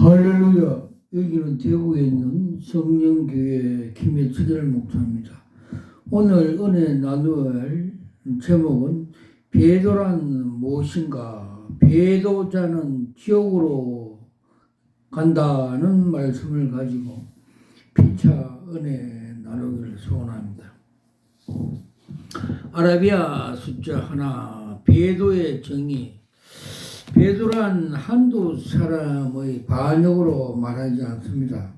할렐루야. 여기는 대구에 있는 성령교회 김혜철 목사입니다. 오늘 은혜 나누어야 제목은 배도란 무엇인가? 배도자는 지옥으로 간다는 말씀을 가지고 피차 은혜 나누기를 소원합니다. 아라비아 숫자 하나, 배도의 정의. 배도란 한두 사람의 반역으로 말하지 않습니다.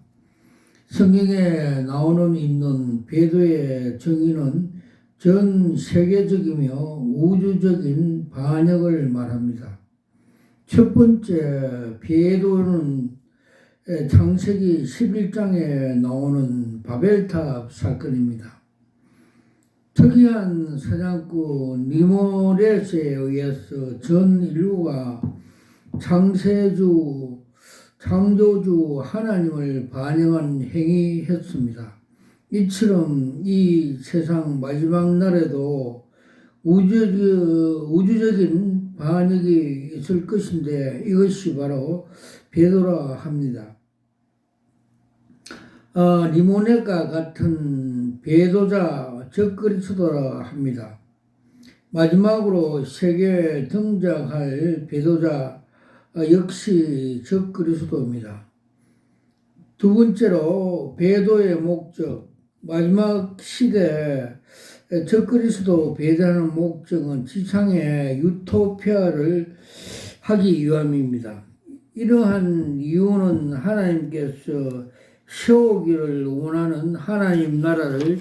성경에 나오는 있는 배도의 정의는 전 세계적이며 우주적인 반역을 말합니다. 첫 번째 배도는 창세기 11장에 나오는 바벨탑 사건입니다. 특이한 사냥꾼 니모렛에 의해서 전 인류가 창조주 하나님을 반영한 행위했습니다. 이처럼 이 세상 마지막 날에도 우주적인 반역이 있을 것인데 이것이 바로 배도라 합니다. 니모넷과 같은 배도자 적그리스도라 합니다. 마지막으로 세계에 등장할 배도자 역시 적그리스도입니다. 두 번째로 배도의 목적, 마지막 시대에 적그리스도 배도하는 목적은 지상의 유토피아를 하기 위함입니다. 이러한 이유는 하나님께서 세우기를 원하는 하나님 나라를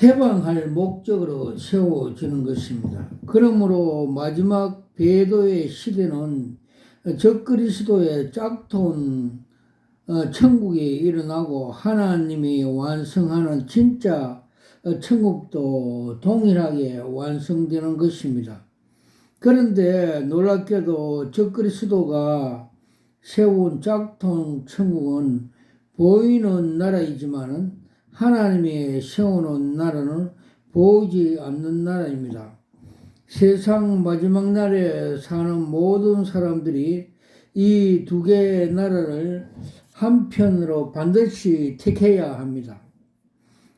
해방할 목적으로 세워지는 것입니다. 그러므로 마지막 배도의 시대는 적그리스도의 짝퉁 천국이 일어나고 하나님이 완성하는 진짜 천국도 동일하게 완성되는 것입니다. 그런데 놀랍게도 적그리스도가 세운 짝퉁 천국은 보이는 나라이지만은 하나님이 세우는 나라는 보이지 않는 나라입니다. 세상 마지막 날에 사는 모든 사람들이 이 두 개의 나라를 한편으로 반드시 택해야 합니다.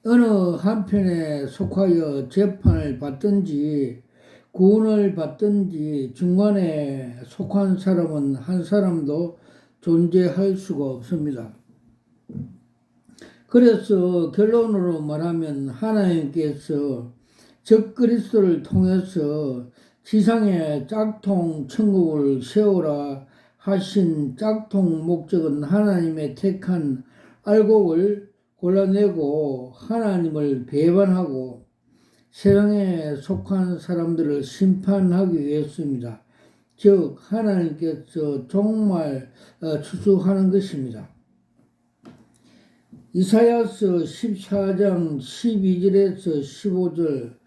어느 한편에 속하여 재판을 받든지 구원을 받든지 중간에 속한 사람은 한 사람도 존재할 수가 없습니다. 그래서 결론으로 말하면 하나님께서 적그리스도를 통해서 지상에 짝퉁 천국을 세우라 하신 짝퉁 목적은 하나님의 택한 알곡을 골라내고 하나님을 배반하고 세상에 속한 사람들을 심판하기 위해서입니다. 즉 하나님께서 정말 추수하는 것입니다. 이사야서 14장 12절에서 15절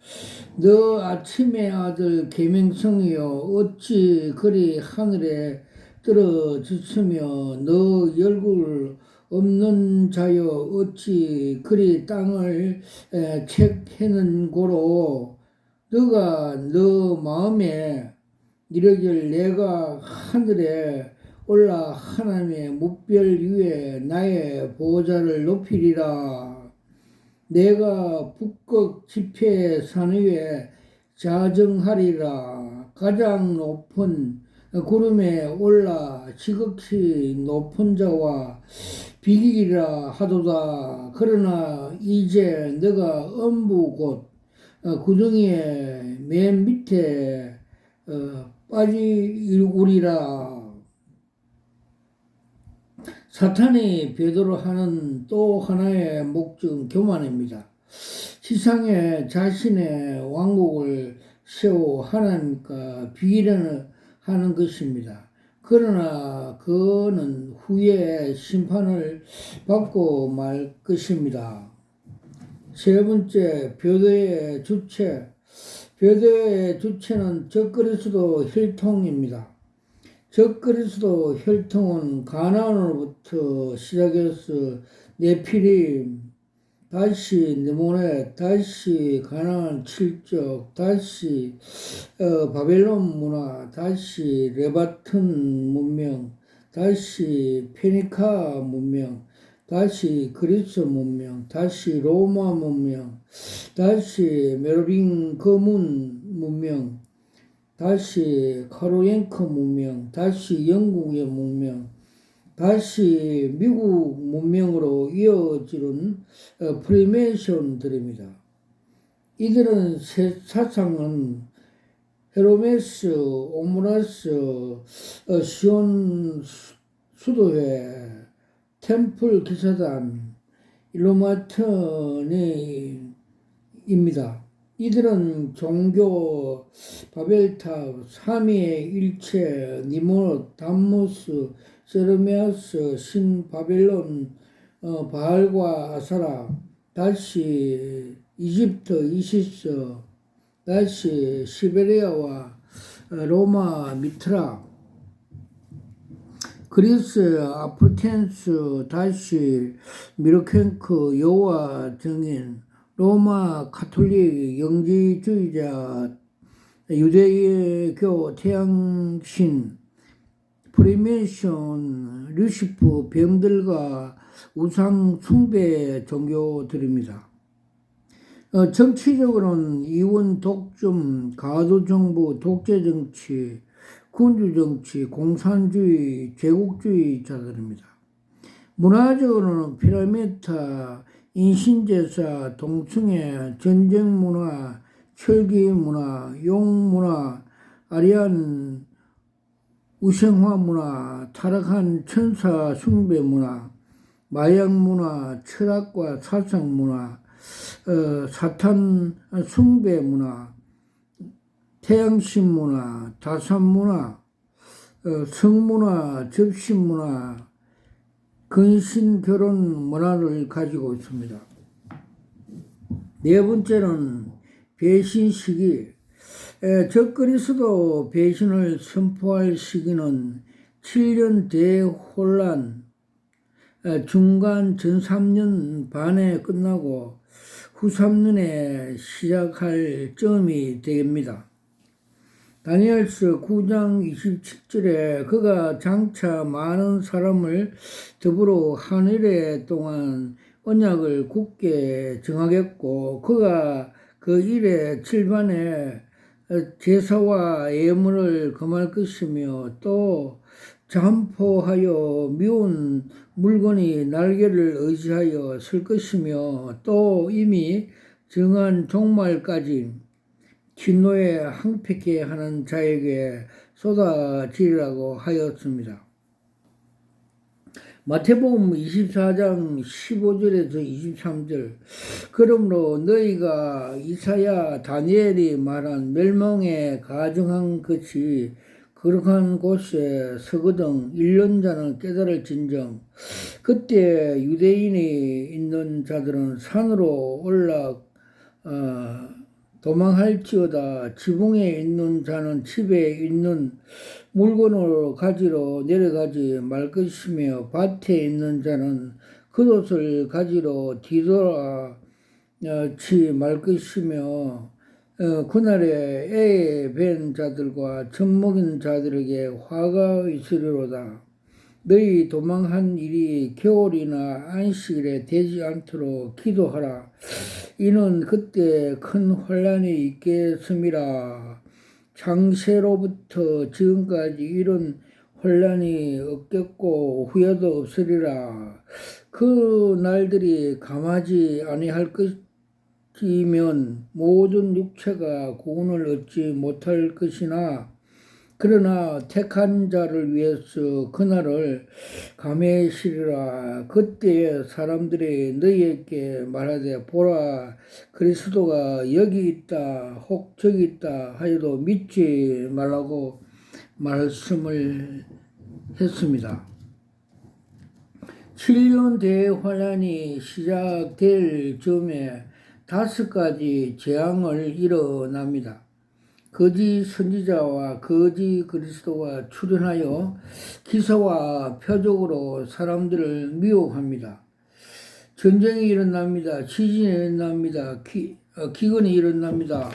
너 아침의 아들 계명성이여 어찌 그리 하늘에 떨어졌으며 너 얼굴 없는 자여 어찌 그리 땅을 책해는고로 너가 너 마음에 이르길 내가 하늘에 올라 하나님의 무별 위에 나의 보좌를 높이리라. 내가 북극 지폐 산 위에 자정하리라. 가장 높은 구름에 올라 지극히 높은 자와 비기리라 하도다. 그러나 이제 너가 엄부 곧 구덩이의 맨 밑에 빠지우리라. 사탄이 배도를 하는 또 하나의 목적은 교만입니다. 지상에 자신의 왕국을 세워 하나님과 비례하는 것입니다. 그러나 그는 후에 심판을 받고 말 것입니다. 세 번째, 배도의 주체. 배도의 주체는 적그리스도 혈통입니다. 적그리스도 혈통은 가나안으로부터 시작해서 네피림, 다시 느모네, 다시 가나안 칠적, 다시 바벨론 문화, 다시 레바튼 문명, 다시 페니카 문명, 다시 그리스 문명, 다시 로마 문명, 다시 메로빙 거문 문명, 다시 카로yen크 문명, 다시 영국의 문명, 다시 미국 문명으로 이어지는 프리메이션들입니다. 이들은 사상은 헤르메스, 오므라스, 시온 수도회, 템플 기사단, 일루마트니입니다. 이들은 종교, 바벨탑, 삼위의 일체, 니모노, 담무스, 세르미아스, 신 바벨론, 바알과 아사라, 다시 이집트, 이시스, 다시 시베리아와 로마 미트라, 그리스 아프텐스, 다시 미르켄크 여호와 증인, 로마 가톨릭 영지주의자, 유대교 태양신, 프리메이션, 류시프, 병들과 우상 숭배 종교들입니다. 정치적으로는 이원 독점, 가두정부, 독재정치, 군주정치, 공산주의, 제국주의자들입니다. 문화적으로는 피라미드, 인신제사, 동층회, 전쟁문화, 철기문화, 용문화, 아리안 우생화문화, 타락한 천사 숭배문화, 마약문화, 철학과 사상문화, 사탄 숭배문화, 태양신문화, 다산문화, 성문화, 접신문화, 근신결혼 문화를 가지고 있습니다. 네 번째는 배신 시기. 적그리스도 배신을 선포할 시기는 7년 대혼란, 중간 전 3년 반에 끝나고 후 3년에 시작할 점이 됩니다. 다니엘서 9장 27절에 그가 장차 많은 사람을 더불어 하늘에 동안 언약을 굳게 정하겠고 그가 그 일의 칠반에 제사와 예물을 금할 것이며 또 잠포하여 미운 물건이 날개를 의지하여 설 것이며 또 이미 정한 종말까지 진노에 항폐케 하는 자에게 쏟아지리라고 하였습니다. 마태복음 24장 15절에서 23절. 그러므로 너희가 이사야 다니엘이 말한 멸망에 가증한 것이 거룩한 곳에 서거든 1년 자는 깨달을진정. 그때 유대인이 있는 자들은 산으로 도망할지어다. 지붕에 있는 자는 집에 있는 물건을 가지러 내려가지 말 것이며 밭에 있는 자는 겉옷을 가지러 뒤돌아치 말 것이며 그날에 애에 뵌 자들과 젖먹인 자들에게 화가 있으리로다. 너희 도망한 일이 겨울이나 안식일에 되지 않도록 기도하라. 이는 그때 큰 환란이 있겠음이라. 창세로부터 지금까지 이런 환란이 없겠고 후에도 없으리라. 그 날들이 감하지 아니할 것이면 모든 육체가 구원을 얻지 못할 것이나 그러나 택한 자를 위해서 그날을 감해시리라. 그때 사람들이 너희에게 말하되 보라 그리스도가 여기 있다 혹 저기 있다 하여도 믿지 말라고 말씀을 했습니다. 7년 대환란이 시작될 즈음에 5가지 재앙을 일어납니다. 거짓 선지자와 거짓 그리스도가 출현하여 기사와 표적으로 사람들을 미혹합니다. 전쟁이 일어납니다. 지진이 일어납니다. 기근이 일어납니다.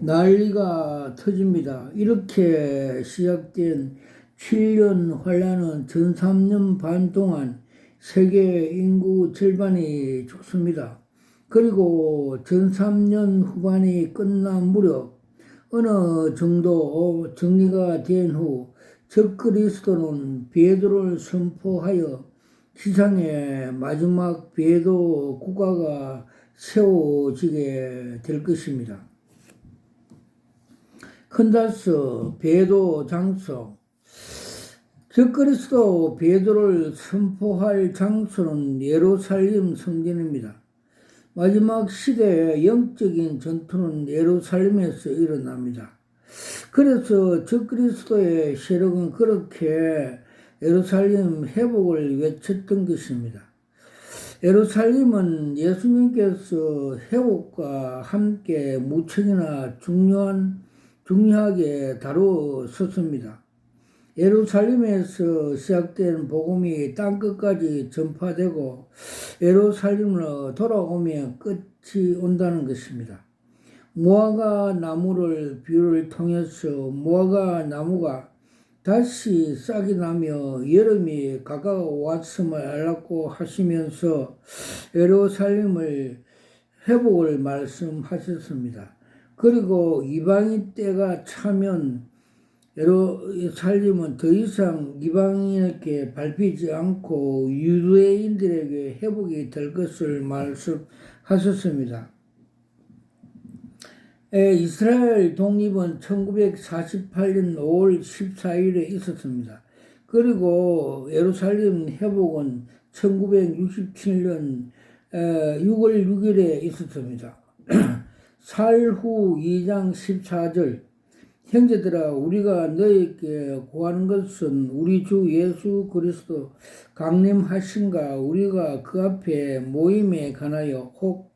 난리가 터집니다. 이렇게 시작된 7년 환란은 전 3년 반 동안 세계 인구 절반이 죽습니다. 그리고 전 3년 후반이 끝난 무렵 어느 정도 정리가 된 후 적그리스도는 베드로를 선포하여 지상의 마지막 베드로 국가가 세워지게 될 것입니다. 큰다스 베드로 장소. 적그리스도 베드로를 선포할 장소는 예루살렘 성전입니다. 마지막 시대의 영적인 전투는 예루살렘에서 일어납니다. 그래서 적그리스도의 세력은 그렇게 예루살렘 회복을 외쳤던 것입니다. 예루살렘은 예수님께서 회복과 함께 무척이나 중요하게 다루었습니다. 예루살렘에서 시작된 복음이 땅끝까지 전파되고 예루살렘으로 돌아오면 끝이 온다는 것입니다. 무화과 나무를 비유를 통해서 무화과 나무가 다시 싹이 나며 여름이 가까워왔음을 알았고 하시면서 예루살렘을 회복을 말씀하셨습니다. 그리고 이방인 때가 차면 예루살렘은 더 이상 이방인에게 밟히지 않고 유대인들에게 회복이 될 것을 말씀하셨습니다. 이스라엘 독립은 1948년 5월 14일에 있었습니다. 그리고 예루살렘 회복은 1967년 6월 6일에 있었습니다. 살후 2장 14절 형제들아 우리가 너희에게 구하는 것은 우리 주 예수 그리스도 강림하신가 우리가 그 앞에 모임에 관하여 혹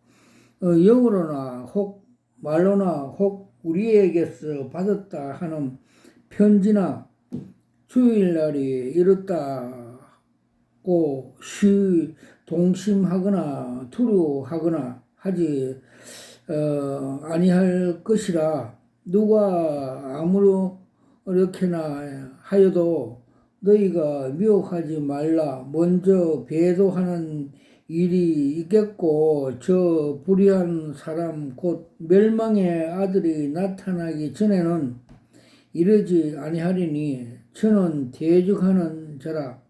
영으로나 혹 말로나 혹 우리에게서 받았다 하는 편지나 주일날이 이렇다고 동심하거나 두려워하거나 하지 아니할 것이라. 누가 아무렇게나 하여도 너희가 미혹하지 말라. 먼저 배도하는 일이 있겠고 저 불의한 사람 곧 멸망의 아들이 나타나기 전에는 이르지 아니하리니 저는 대적하는 자라.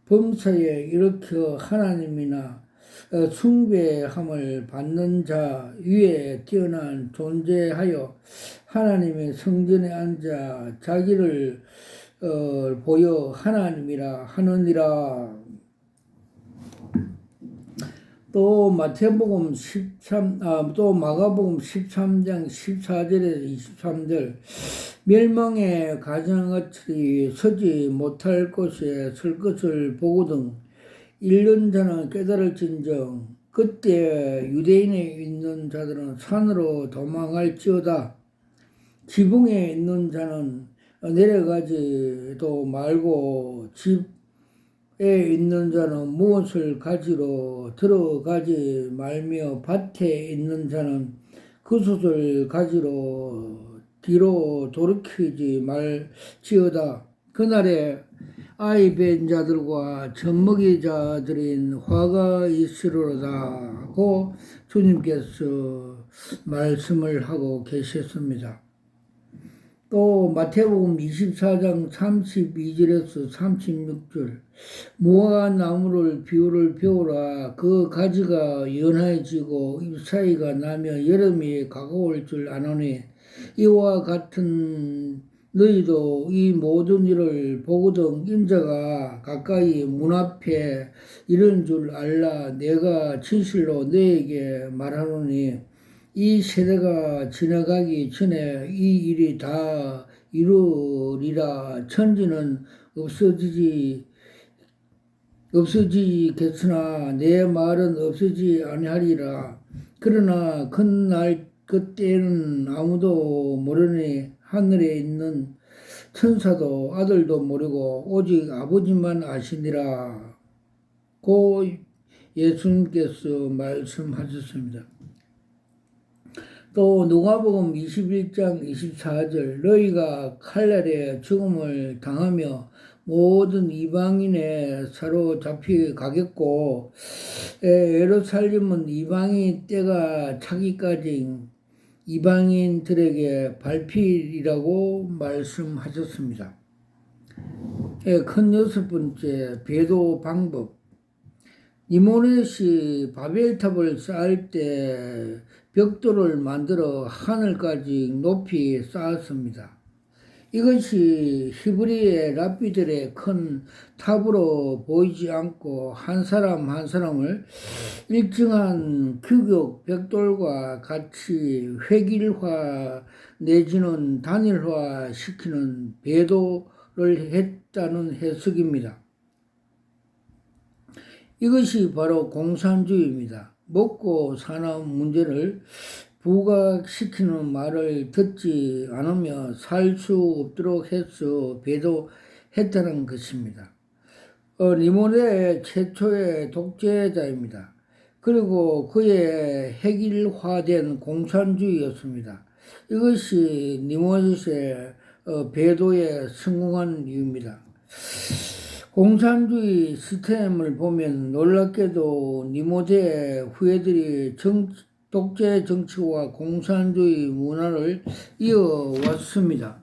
범사에 일으켜 하나님이나 숭배함을 받는 자 위에 뛰어난 존재하여 하나님의 성전에 앉아 자기를 보여 하나님이라 하느니라. 또 마가복음 13장 14절에서 23절 멸망의 가정같이 서지 못할 곳에 설 것을 보거든 읽는 자는 깨달을진정 그때 유대인에 있는 자들은 산으로 도망할지어다. 지붕에 있는 자는 내려가지도 말고 집에 있는 자는 무엇을 가지러 들어가지 말며 밭에 있는 자는 그것을 가지러 뒤로 돌이키지 말지어다. 그날에 아이 뵌 자들과 젖먹이 자들인 화가 있으리로다고 주님께서 말씀을 하고 계셨습니다. 또 마태복음 24장 32절에서 36절 무화과 나무를 비유를 배우라. 그 가지가 연해지고 잎사이가 나며 여름이 가까울 줄 아노니 이와 같은 너희도 이 모든 일을 보거든 인자가 가까이 문 앞에 이른 줄 알라. 내가 진실로 너에게 말하노니 이 세대가 지나가기 전에 이 일이 다 이루리라. 천지는 없어지겠으나 내 말은 없어지지 아니하리라. 그러나 그날 그때는 아무도 모르니 하늘에 있는 천사도 아들도 모르고 오직 아버지만 아시니라. 고 예수님께서 말씀하셨습니다. 또 누가복음 21장 24절 너희가 칼날에 죽음을 당하며 모든 이방인에 사로잡히 가겠고 예루살렘은 이방인 때가 차기까지 이방인들에게 발필이라고 말씀하셨습니다. 큰 여섯 번째 배도 방법. 니모렛이 바벨탑을 쌓을 때 벽돌을 만들어 하늘까지 높이 쌓았습니다. 이것이 히브리의 랍비들의 큰 탑으로 보이지 않고 한 사람 한 사람을 일정한 규격 벽돌과 같이 획일화 내지는 단일화 시키는 배도를 했다는 해석입니다. 이것이 바로 공산주의입니다. 먹고 사는 문제를 부각시키는 말을 듣지 않으며 살 수 없도록 해서 배도했다는 것입니다. 니모레 최초의 독재자입니다. 그리고 그의 획일화된 공산주의였습니다. 이것이 니모렛의 배도에 성공한 이유입니다. 공산주의 시스템을 보면 놀랍게도 니모데 후예들이 독재 정치와 공산주의 문화를 이어왔습니다.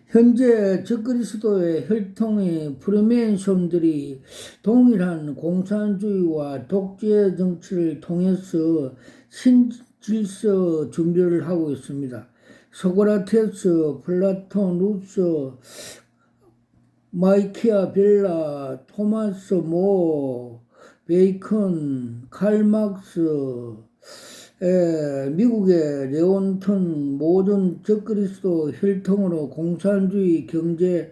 현재 적그리스도의 혈통의 프리메이슨들이 동일한 공산주의와 독재 정치를 통해서 신질서 준비를 하고 있습니다. 소크라테스, 플라톤, 루소, 마키아벨라, 토마스 모, 베이컨, 칼막스, 미국의 레온턴 모든 적그리스도 혈통으로 공산주의 경제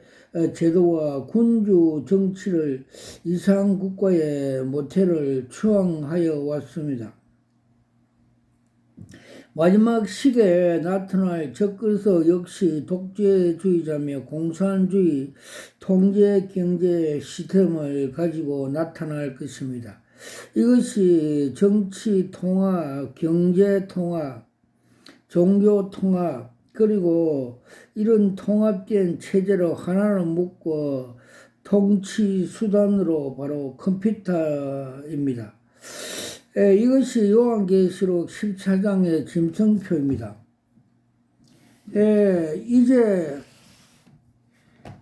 제도와 군주 정치를 이상 국가의 모태를 추앙하여 왔습니다. 마지막 시대에 나타날 적그리스도 역시 독재주의자며 공산주의 통제 경제 시스템을 가지고 나타날 것입니다. 이것이 정치 통합, 경제 통합, 종교 통합, 그리고 이런 통합된 체제로 하나로 묶고 통치 수단으로 바로 컴퓨터입니다. 이것이 요한계시록 14장의 짐승표입니다. 이제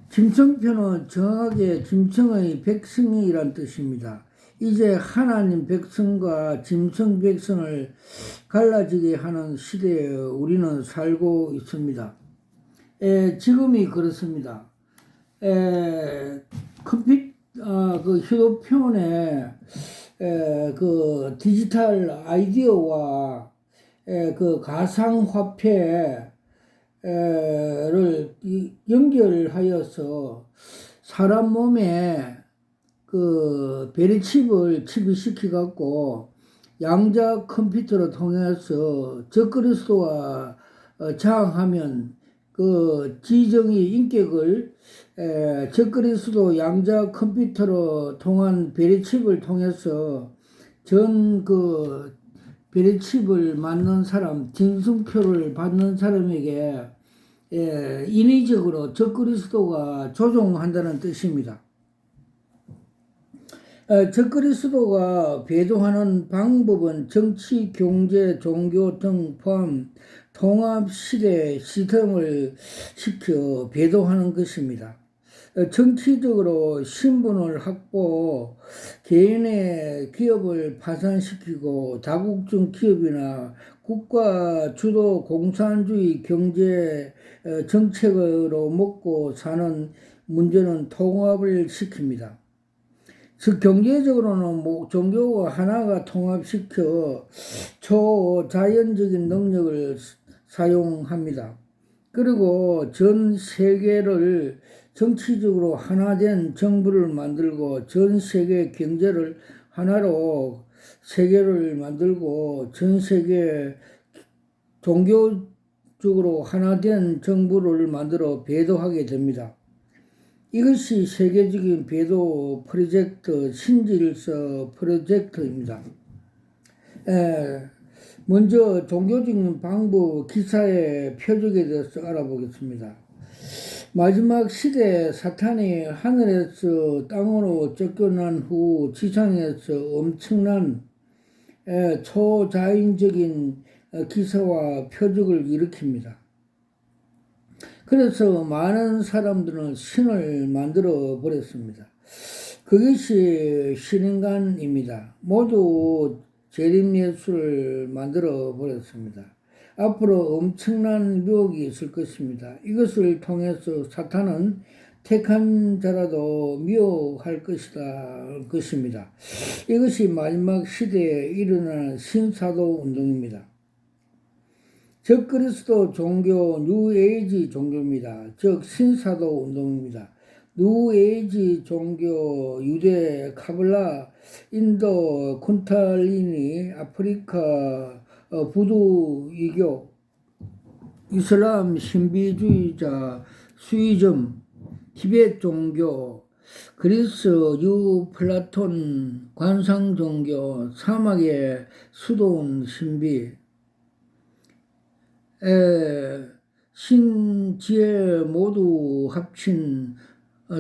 짐승표는 정확하게 짐승의 백성이란 뜻입니다. 이제 하나님 백성과 짐승 백성을 갈라지게 하는 시대에 우리는 살고 있습니다. 지금이 그렇습니다. 그 휴대폰에 그 디지털 아이디어와 그 가상화폐를 연결하여서 사람 몸에 그 베리칩을 칩입시켜 갖고 양자 컴퓨터를 통해서 적그리스도와 저항하면 그 지정의 인격을 적그리스도 양자 컴퓨터로 통한 베리칩을 통해서 전 그 베리칩을 맞는 사람, 진승표를 받는 사람에게 인위적으로 적그리스도가 조종한다는 뜻입니다. 적그리스도가 배도하는 방법은 정치, 경제, 종교 등 포함 통합시대 시스템을 시켜 배도하는 것입니다. 정치적으로 신분을 확보, 개인의 기업을 파산시키고 다국적 기업이나 국가 주도 공산주의 경제 정책으로 먹고 사는 문제는 통합을 시킵니다. 즉 경제적으로는 종교와 하나가 통합시켜 초자연적인 능력을 사용합니다. 그리고 전 세계를 정치적으로 하나된 정부를 만들고 전 세계 경제를 하나로 세계를 만들고 전 세계 종교적으로 하나된 정부를 만들어 배도하게 됩니다. 이것이 세계적인 배도 프로젝트 신질서 프로젝트입니다. 먼저 종교적인 방법 기사의 표적에 대해서 알아보겠습니다. 마지막 시대에 사탄이 하늘에서 땅으로 쫓겨난 후 지상에서 엄청난 초자연적인 기사와 표적을 일으킵니다. 그래서 많은 사람들은 신을 만들어 버렸습니다. 그것이 신인간입니다. 모두 재림예수를 만들어 버렸습니다. 앞으로 엄청난 유혹이 있을 것입니다. 이것을 통해서 사탄은 택한 자라도 미혹할 것입니다. 이것이 마지막 시대에 일어나는 신사도 운동입니다. 적그리스도 종교 뉴에이지 종교입니다. 즉 신사도 운동입니다. 뉴에이지 종교 유대 카블라 인도 쿤탈리니 아프리카 부두 이교 이슬람 신비주의자 수이즘 티베트 종교 그리스 유플라톤 관상 종교 사막의 수도원 신비 신지혜 모두 합친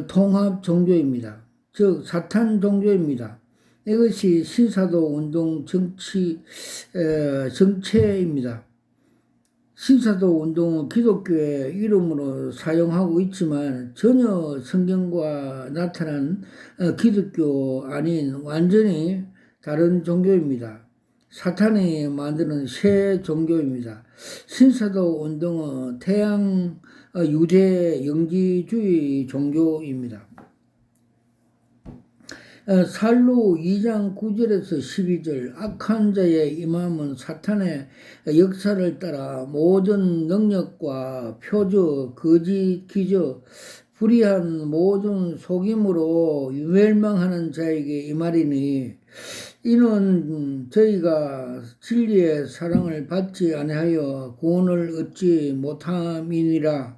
통합 종교입니다. 즉 사탄 종교입니다. 이것이 신사도 운동 정체입니다. 신사도 운동은 기독교의 이름으로 사용하고 있지만 전혀 성경과 나타난 기독교 아닌 완전히 다른 종교입니다. 사탄이 만드는 새 종교입니다. 신사도 운동은 태양 유대 영지주의 종교입니다. 살루 2장 9절에서 12절 악한 자의 임함은 사탄의 역사를 따라 모든 능력과 표적, 거짓 기적, 불의한 모든 속임으로 멸망하는 자에게 임하리니 이는 저희가 진리의 사랑을 받지 아니하여 구원을 얻지 못함이니라.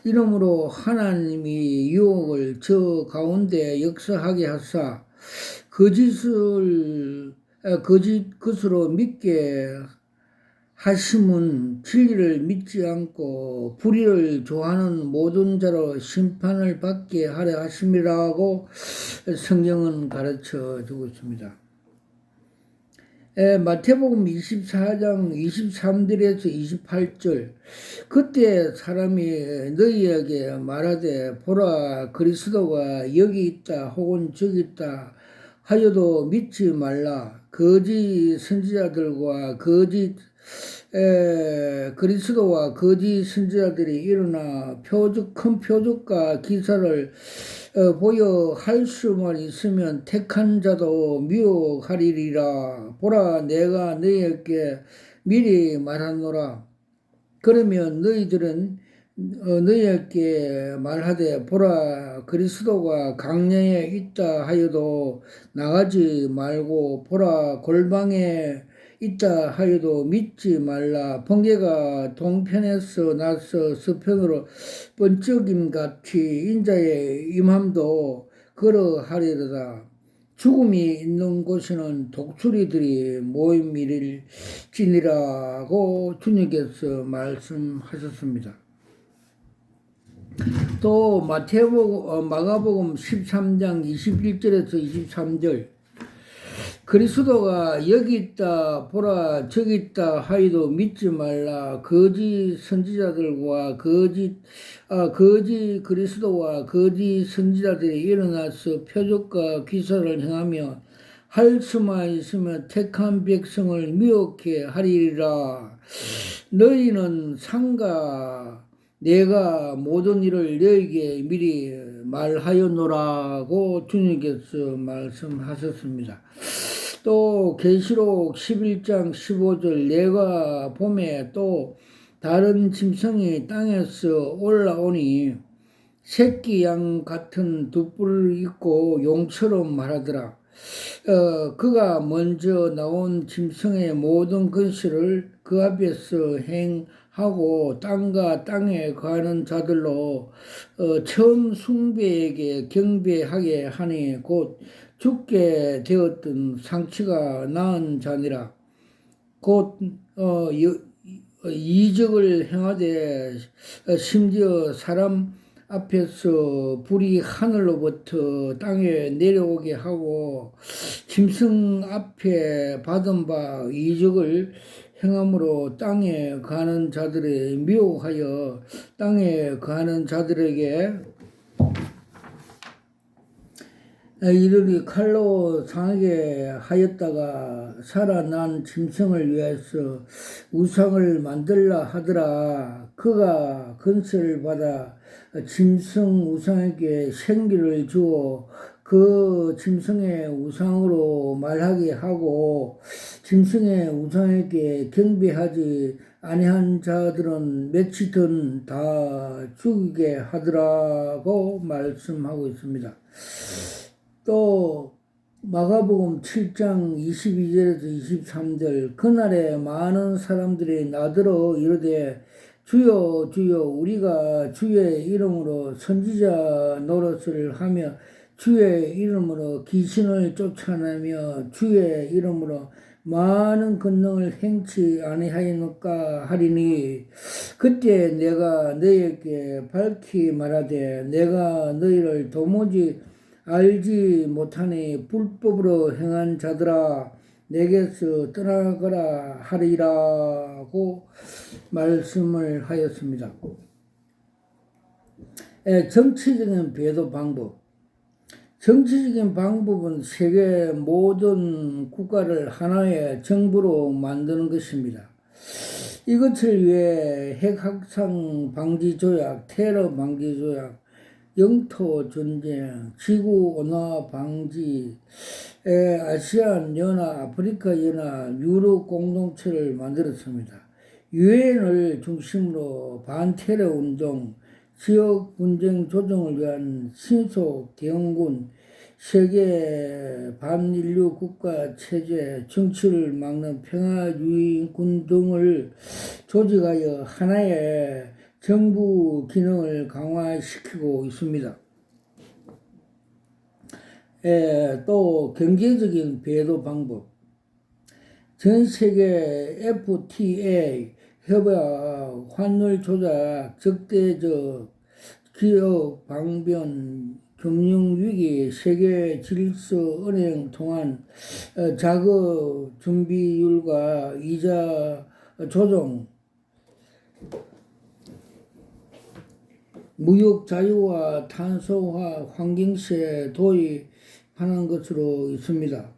이러므로 하나님이 유혹을 저 가운데 역사하게 하사 거짓 것으로 믿게 하심은 진리를 믿지 않고 불의를 좋아하는 모든 자로 심판을 받게 하려 하심이라고 성경은 가르쳐 주고 있습니다. 마태복음 24장 23절에서 28절 그때 사람이 너희에게 말하되 보라 그리스도가 여기 있다 혹은 저기 있다 하여도 믿지 말라. 거짓 선지자들과 그리스도와 거짓 선지자들이 일어나 큰 표적과 기사를 보여 할 수만 있으면 택한 자도 미혹하리리라. 보라 내가 너희에게 미리 말하노라. 그러면 너희들은 너희에게 말하되 보라 그리스도가 강야에 있다 하여도 나가지 말고 보라 골방에 있다 하여도 믿지 말라. 번개가 동편에서 나서 서편으로 번쩍임 같이 인자의 임함도 그러하리로다. 죽음이 있는 곳에는 독수리들이 모임일지니라고 주님께서 말씀하셨습니다. 또 마가복음 13장 21절에서 23절 그리스도가 여기 있다 보라 저기 있다 하여도 믿지 말라. 거짓 선지자들과 거짓 그리스도와 거짓 선지자들이 일어나서 표적과 기사를 행하며 할 수만 있으면 택한 백성을 미혹해 하리라. 너희는 상가 내가 모든 일을 너에게 미리 말하였노라고 주님께서 말씀하셨습니다. 또 계시록 11장 15절 내가 봄에 또 다른 짐승이 땅에서 올라오니 새끼 양 같은 두 뿔을 입고 용처럼 말하더라. 그가 먼저 나온 짐승의 모든 권세를 그 앞에서 하고 땅과 땅에 거하는 자들로 처음 숭배에게 경배하게 하니 곧 죽게 되었던 상치가 낳은 자니라. 곧 이적을 행하되 심지어 사람 앞에서 불이 하늘로부터 땅에 내려오게 하고 짐승 앞에 받은 바 이적을 행함으로 땅에 가는 자들의 미혹하여 땅에 가는 자들에게 이들이 칼로 상하게 하였다가 살아난 짐승을 위해서 우상을 만들라 하더라. 그가 건설을 받아 짐승 우상에게 생기를 주어 그 짐승의 우상으로 말하게 하고 짐승의 우상에게 경배하지 아니한 자들은 며치든 다 죽이게 하더라고 말씀하고 있습니다. 또 마가복음 7장 22절에서 23절 그날에 많은 사람들이 나더러 이르되 주여 주여 우리가 주의 이름으로 선지자 노릇을 하며 주의 이름으로 귀신을 쫓아내며 주의 이름으로 많은 권능을 행치 아니하였노까 하리니 그때 내가 너희에게 밝히 말하되 내가 너희를 도무지 알지 못하니 불법으로 행한 자들아 내게서 떠나가라 하리라고 말씀을 하였습니다. 정치적인 배도 방법. 정치적인 방법은 세계 모든 국가를 하나의 정부로 만드는 것입니다. 이것을 위해 핵확산 방지 조약, 테러 방지 조약, 영토 전쟁, 지구 온화 방지, 아시안 연합, 아프리카 연합, 유럽 공동체를 만들었습니다. 유엔을 중심으로 반테러 운동, 지역 분쟁 조정을 위한 신속 대응군, 세계 반인류 국가 체제, 정치를 막는 평화유인군 등을 조직하여 하나의 정부 기능을 강화시키고 있습니다. 또 경제적인 배도 방법. 전 세계 FTA 협약, 환율 조작, 적대적 기업 방변, 금융위기, 세계 질서 은행 통한 자금 준비율과 이자 조정, 무역 자유와 탄소화 환경세 도입하는 것으로 있습니다.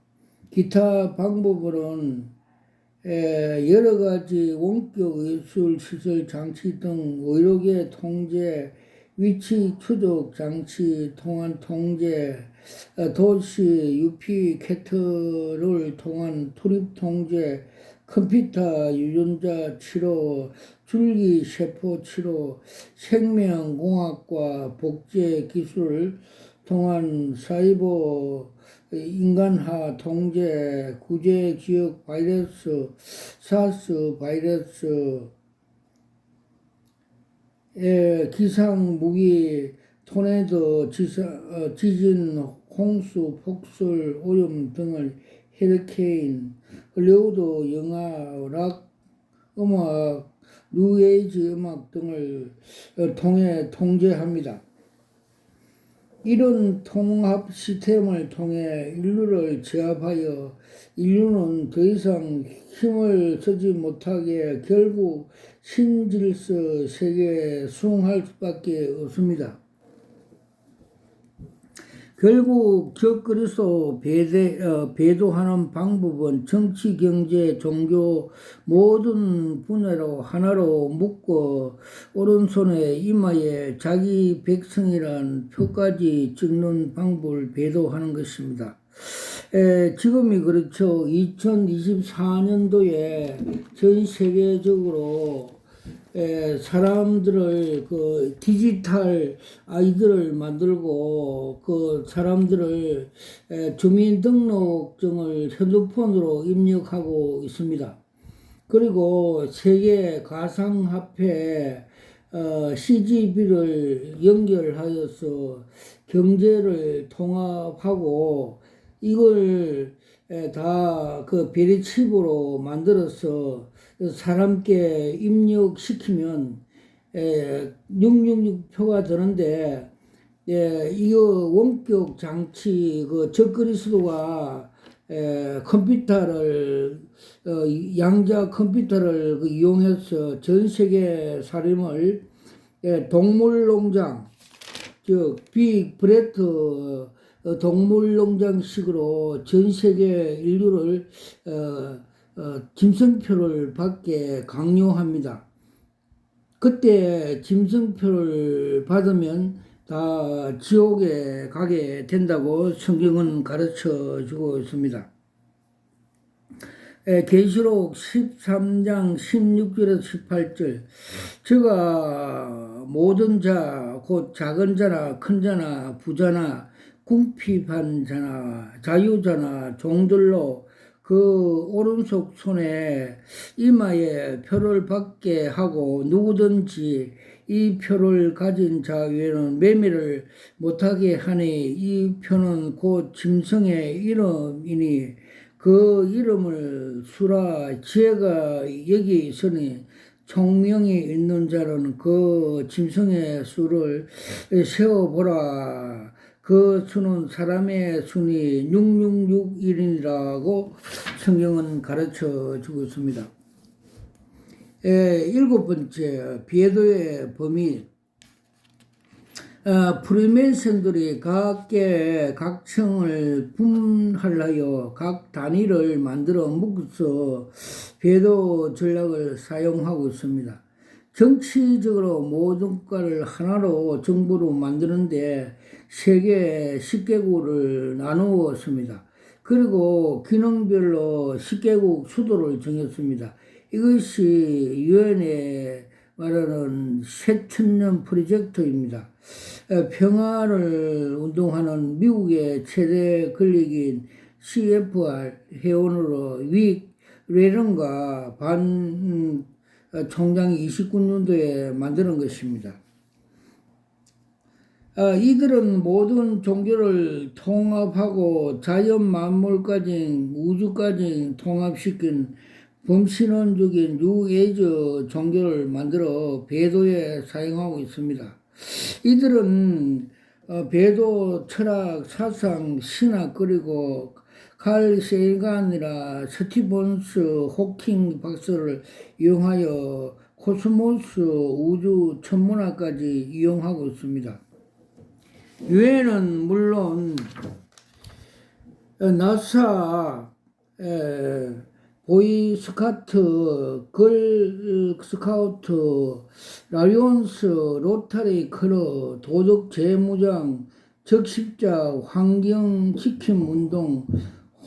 기타 방법으로는 여러 가지 원격 예술 시설 장치 등 의료계 통제, 위치 추적 장치 통한 통제, 도시 UP 캐터를 통한 투입 통제, 컴퓨터 유전자 치료, 줄기세포 치료, 생명공학과 복제 기술을 통한 사이버 인간화 통제, 구제 지역 바이러스, 사스 바이러스, 기상 무기, 토네도, 지진, 홍수, 폭설, 오염 등을 헤리케인, 할리우드 영화, 락 음악, 뉴에이지 음악 등을 통해 통제합니다. 이런 통합 시스템을 통해 인류를 제압하여 인류는 더 이상 힘을 쓰지 못하게 결국 신질서 세계에 수용할 수밖에 없습니다. 결국 적그리스도 배도하는 방법은 정치, 경제, 종교 모든 분야로 하나로 묶어 오른손에 이마에 자기 백성이란 표까지 찍는 방법을 배도하는 것입니다. 지금이 그렇죠. 2024년도에 전 세계적으로 사람들을 그 디지털 아이들을 만들고 그 사람들을 주민등록증을 핸드폰으로 입력하고 있습니다. 그리고 세계 가상화폐 CGB를 연결하여서 경제를 통합하고 이걸 다 그 베리칩으로 만들어서 사람께 입력시키면 666표가 되는데 이거 원격 장치 그 적그리스도가 컴퓨터를 양자 컴퓨터를 이용해서 전 세계 사람을 동물농장 즉 빅 브레트 동물농장식으로 전 세계 인류를 짐승표를 받게 강요합니다. 그때 짐승표를 받으면 다 지옥에 가게 된다고 성경은 가르쳐 주고 있습니다. 계시록 13장 16절에서 18절 저가 모든 자 곧 작은 자나 큰 자나 부자나 궁핍한 자나 자유자나 종들로 그 오른쪽 손에 이마에 표를 받게 하고 누구든지 이 표를 가진 자 외에는 매매를 못하게 하니 이 표는 곧 짐승의 이름이니 그 이름을 수라 지혜가 여기 있으니 총명이 있는 자는 그 짐승의 수를 세어보라. 그 수는 사람의 수니 666일이라고 성경은 가르쳐 주고 있습니다. 일곱 번째, 배도의 범위. 프리메이슨들이 각계 각층을 분할하여 각 단위를 만들어 묶어서 배도 전략을 사용하고 있습니다. 정치적으로 모든 국가를 하나로 정부로 만드는데 세계 10개국을 나누었습니다. 그리고 기능별로 10개국 수도를 정했습니다. 이것이 유엔의 말하는 새천년 프로젝트입니다. 평화를 운동하는 미국의 최대 권력인 CFR 회원으로 윅 레런과 반 총장이 29년도에 만드는 것입니다. 이들은 모든 종교를 통합하고 자연 만물까지 우주까지 통합시킨 범신론적인 뉴에이즈 종교를 만들어 배도에 사용하고 있습니다. 이들은 배도 철학, 사상, 신학 그리고 칼 세간이나 스티븐스 호킹 박사를 이용하여 코스모스 우주 천문학까지 이용하고 있습니다. 유엔은 물론 나사, 보이 스카트, 걸 스카우트, 라이온스, 로타리 클럽, 도덕 재무장, 적십자, 환경 지킴 운동,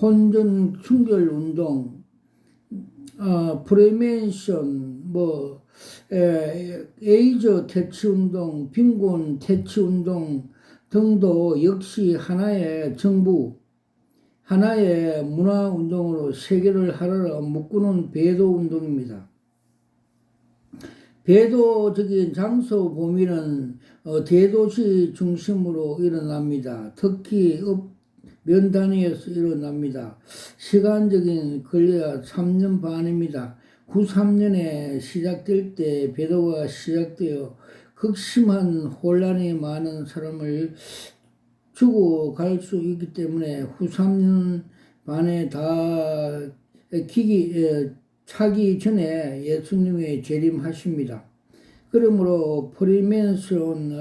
혼전 충결 운동, 프리메이션, 에이저 퇴치 운동, 빈곤 퇴치 운동 등도 역시 하나의 정부, 하나의 문화운동으로 세계를 하나로 묶는 배도운동입니다. 배도적인 장소 범위는 대도시 중심으로 일어납니다. 특히 면 단위에서 일어납니다. 시간적인 근래가 3년 반입니다. 93년에 시작될 때 배도가 시작되어 극심한 혼란이 많은 사람을 주고 갈 수 있기 때문에 후 3년 반에 다 차기 전에 예수님이 재림하십니다. 그러므로 프리메이슨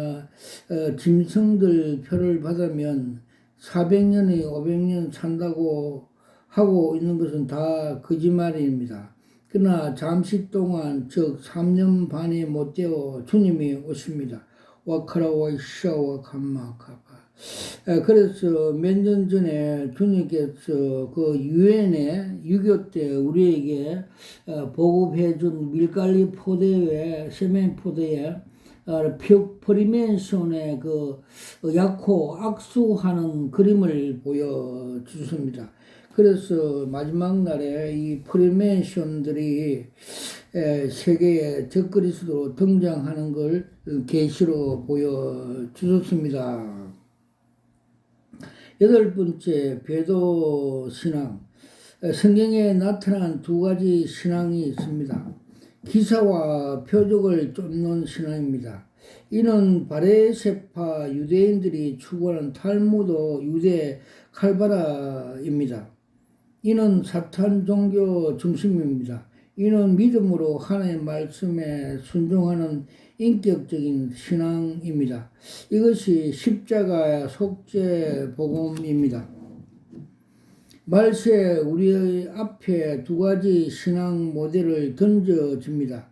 짐승들 표를 받으면 400년이 500년 산다고 하고 있는 것은 다 거짓말입니다. 그러나 잠시 동안 즉 3년 반이 못 되어 주님이 오십니다. 와카라와이샤와 감마카바. 그래서 몇 년 전에 주님께서 그 유엔에 6.25 때 우리에게 보급해준 밀갈리 포대에 세멘 포대에 프리메이슨의 그 약호 악수하는 그림을 보여주십니다. 그래서 마지막 날에 이 프리메이션들이 세계의 적그리스도로 등장하는 걸 계시로 보여주셨습니다. 여덟 번째, 배도 신앙. 성경에 나타난 두 가지 신앙이 있습니다. 기사와 표적을 쫓는 신앙입니다. 이는 바리새파 유대인들이 추구하는 탈무드 유대 칼바라입니다. 이는 사탄 종교 중심입니다. 이는 믿음으로 하나님의 말씀에 순종하는 인격적인 신앙입니다. 이것이 십자가 속죄 복음입니다. 말세 우리의 앞에 두 가지 신앙 모델을 던져집니다.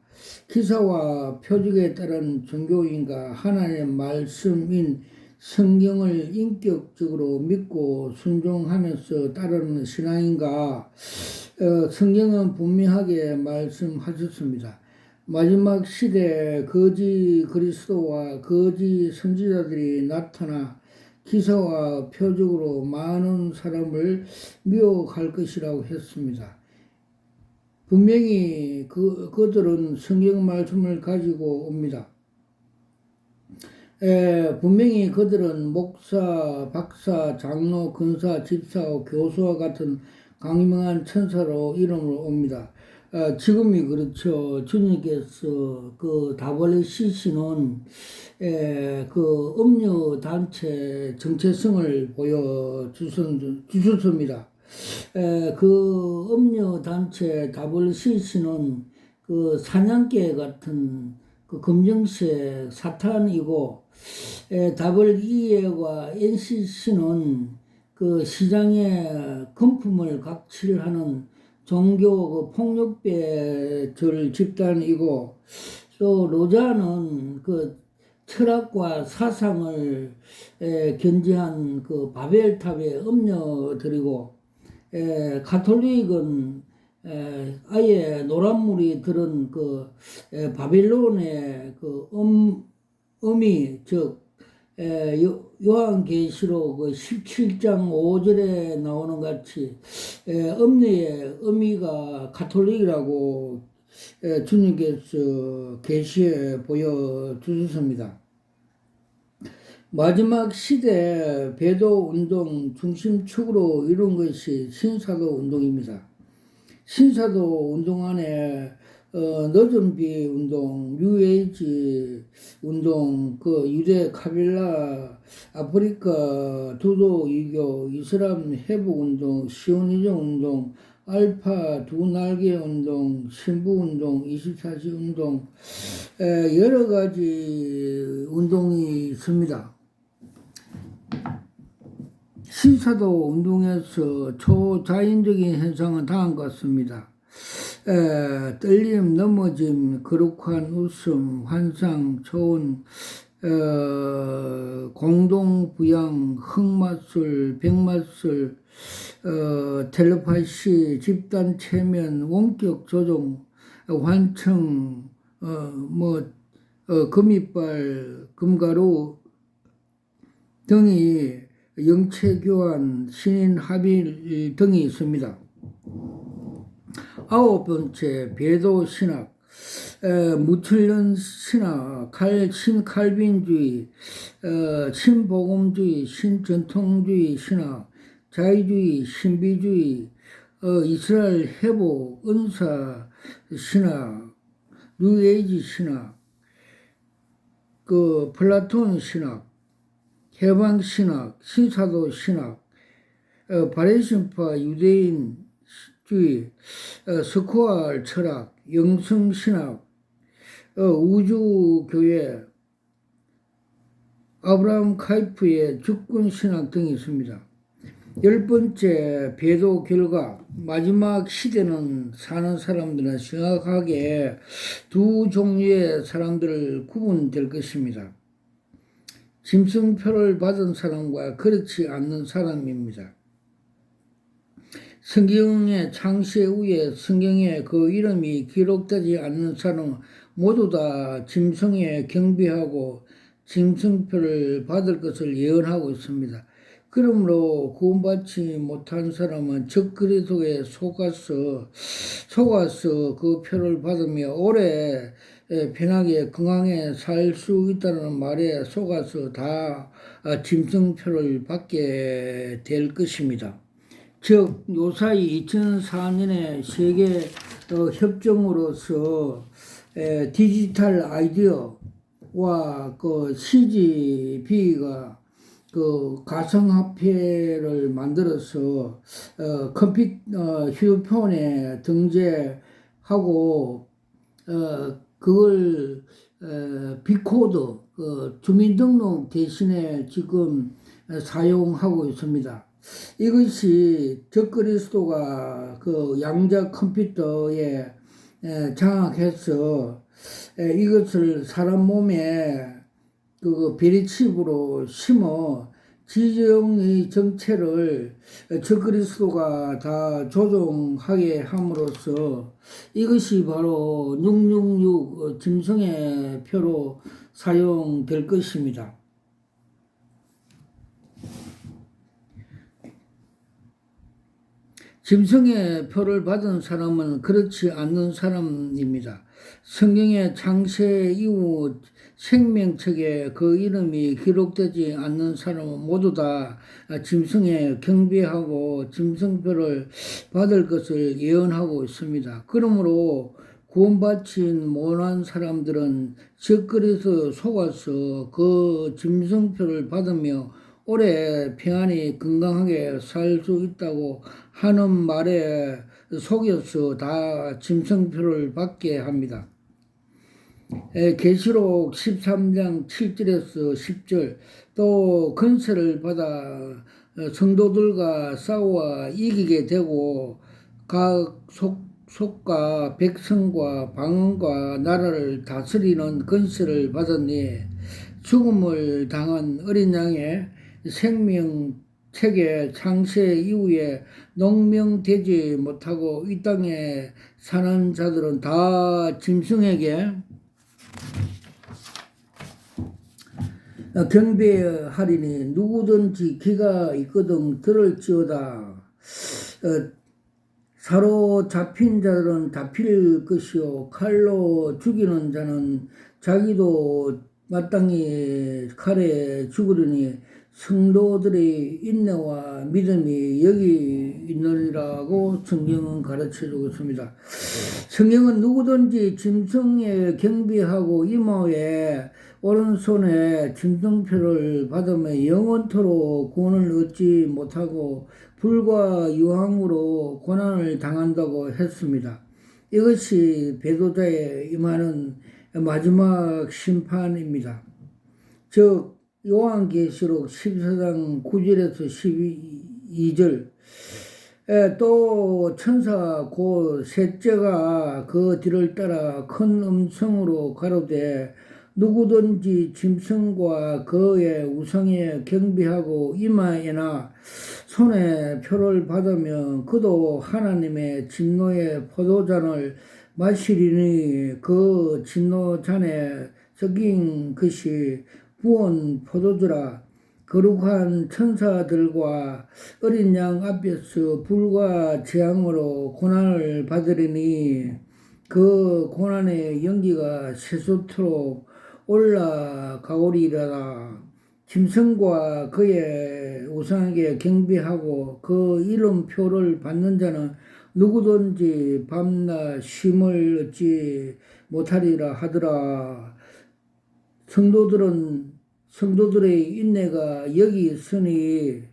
기사와 표적에 따른 종교인과 하나님의 말씀인 성경을 인격적으로 믿고 순종하면서 따르는 신앙인가. 성경은 분명하게 말씀하셨습니다. 마지막 시대에 거짓 그리스도와 거짓 선지자들이 나타나 기사와 표적으로 많은 사람을 미혹할 것이라고 했습니다. 분명히 그들은 성경 말씀을 가지고 옵니다. 분명히 그들은 목사, 박사, 장로, 근사, 집사, 교수와 같은 강명한 천사로 이름을 옵니다. 지금이 그렇죠. 주님께서 그 WCC는 그 음료 단체 정체성을 보여주셨습니다. 그 음료 단체 WCC는 그 사냥개 같은 그 검정색 사탄이고, WEA와 NCC는 그 시장에 금품을 각취하는 종교 그 폭력배들 집단이고, 또 로자는 그 철학과 사상을 견지한 그 바벨탑의 음녀들이고, 가톨릭은 아예 노란물이 들은 그 바빌론의 그 음이 즉 요한계시록 그 17장 5절에 나오는 같이 음녀의 의미가 가톨릭이라고 주님께서 계시에 보여주셨습니다. 마지막 시대 배도 운동 중심축으로 이룬 것이 신사도 운동입니다. 신사도 운동 안에 너즘비 운동, 뉴에이지 운동, 그 유대 카빌라, 아프리카 두도 이교, 이슬람 회복 운동, 시오니즘 운동, 알파 두 날개 운동, 신부 운동, 24시 운동, 여러 가지 운동이 있습니다. 신사도 운동에서 초자연적인 현상은 다음과 같습니다. 떨림, 넘어짐, 거룩한 웃음, 환상, 초혼, 공동부양, 흑마술, 백마술, 텔레파시, 집단 체면, 원격 조종, 환청, 금이빨, 금가루 등이 영체교환, 신인 합의 등이 있습니다. 아홉 번째, 배도 신학, 무틀련 신학, 신칼빈주의, 신복음주의, 신전통주의 신학, 자유주의, 신비주의, 이스라엘 회복, 은사 신학, 뉴에이지 신학, 그 플라톤 신학, 해방 신학, 신사도 신학, 바리새파 유대인주의, 스코알 철학, 영성 신학, 우주교회, 아브라함 카이프의 주권 신학 등이 있습니다. 열 번째, 배도 결과. 마지막 시대는 사는 사람들은 정확하게 두 종류의 사람들을 구분될 것입니다. 짐승표를 받은 사람과 그렇지 않는 사람입니다. 성경의 창세 후에 성경에 그 이름이 기록되지 않는 사람은 모두 다 짐승에 경배하고 짐승표를 받을 것을 예언하고 있습니다. 그러므로 구원받지 못한 사람은 적그리 속에 속아서 그 표를 받으며 오래 편하게 건강에 살 수 있다는 말에 속아서 다 짐승표를 받게 될 것입니다. 즉 요사이 2004년에 세계 협정으로서 디지털 아이디어와 그 CGV가 그 가상화폐를 만들어서 휴대폰에 등재하고 그걸 비코드 주민등록 대신에 지금 사용하고 있습니다. 이것이 적그리스도가 그 양자 컴퓨터에 장악해서 이것을 사람 몸에 그 베리칩으로 심어 지정의 정체를 적그리스도가 다 조종하게 함으로써 이것이 바로 666 짐승의 표로 사용될 것입니다. 짐승의 표를 받은 사람은 그렇지 않는 사람입니다. 성경의 창세 이후 생명책에 그 이름이 기록되지 않는 사람은 모두 다 짐승에 경배하고 짐승표를 받을 것을 예언하고 있습니다. 그러므로 구원받진 못한 사람들은 적그리스도에 속아서 그 짐승표를 받으며 오래 평안히 건강하게 살 수 있다고 하는 말에 속여서 다 짐승표를 받게 합니다. 계시록 13장 7절에서 10절 또 권세를 받아 성도들과 싸워 이기게 되고 각 속과 백성과 방언과 나라를 다스리는 권세를 받았니 죽음을 당한 어린 양의 생명책의 창세 이후에 농명되지 못하고 이 땅에 사는 자들은 다 짐승에게 경배하리니 누구든지 귀가 있거든 들을지어다. 사로잡힌 자들은 잡힐 것이요 칼로 죽이는 자는 자기도 마땅히 칼에 죽으리니 성도들의 인내와 믿음이 여기 있느니라고 성경은 가르쳐주고 있습니다. 성경은 누구든지 짐승에 경배하고 이마에 오른손에 짐승표를 받으며 영원토록 구원을 얻지 못하고 불과 유황으로 고난을 당한다고 했습니다. 이것이 배도자에 임하는 마지막 심판입니다. 즉 요한계시록 14장 9절에서 12절 또 천사 곧 셋째가 그 뒤를 따라 큰 음성으로 가로되 누구든지 짐승과 그의 우상에 경배하고 이마에나 손에 표를 받으면 그도 하나님의 진노의 포도잔을 마시리니 그 진노잔에 섞인 것이 부은 포도주라. 거룩한 천사들과 어린 양 앞에서 불과 재앙으로 고난을 받으리니 그 고난의 연기가 세수토록 올라가오리라. 짐승과 그의 우상에게 경배하고 그 이름표를 받는 자는 누구든지 밤낮 쉼을 얻지 못하리라 하더라. 성도들의 인내가 여기 있으니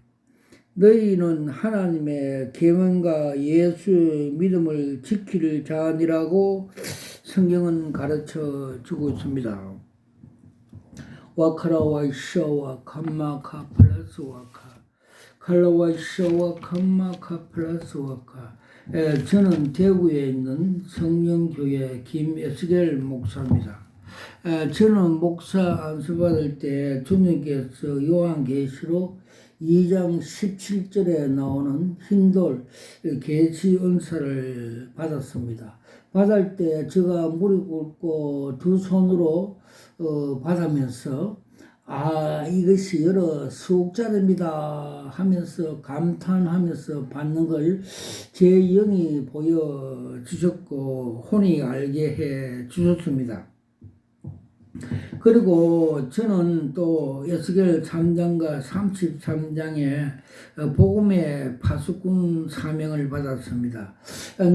너희는 하나님의 계명과 예수의 믿음을 지킬 자니라고 성경은 가르쳐 주고 있습니다. 와카라와이샤와 캄마카 플러스 와카 칼라와이샤와 캄마카 플러스 와카 저는 대구에 있는 성령교회 김에스겔 목사입니다. 저는 목사 안수받을 때 주님께서 요한계시록 2장 17절에 나오는 흰돌 계시 은사를 받았습니다. 받을 때 제가 무릎 꿇고 두 손으로 받으면서 이것이 여러 수억짜리입니다 하면서 감탄하면서 받는 걸 제 영이 보여주셨고 혼이 알게 해 주셨습니다. 그리고 저는 또 에스겔 3장과 33장에 복음의 파수꾼 사명을 받았습니다.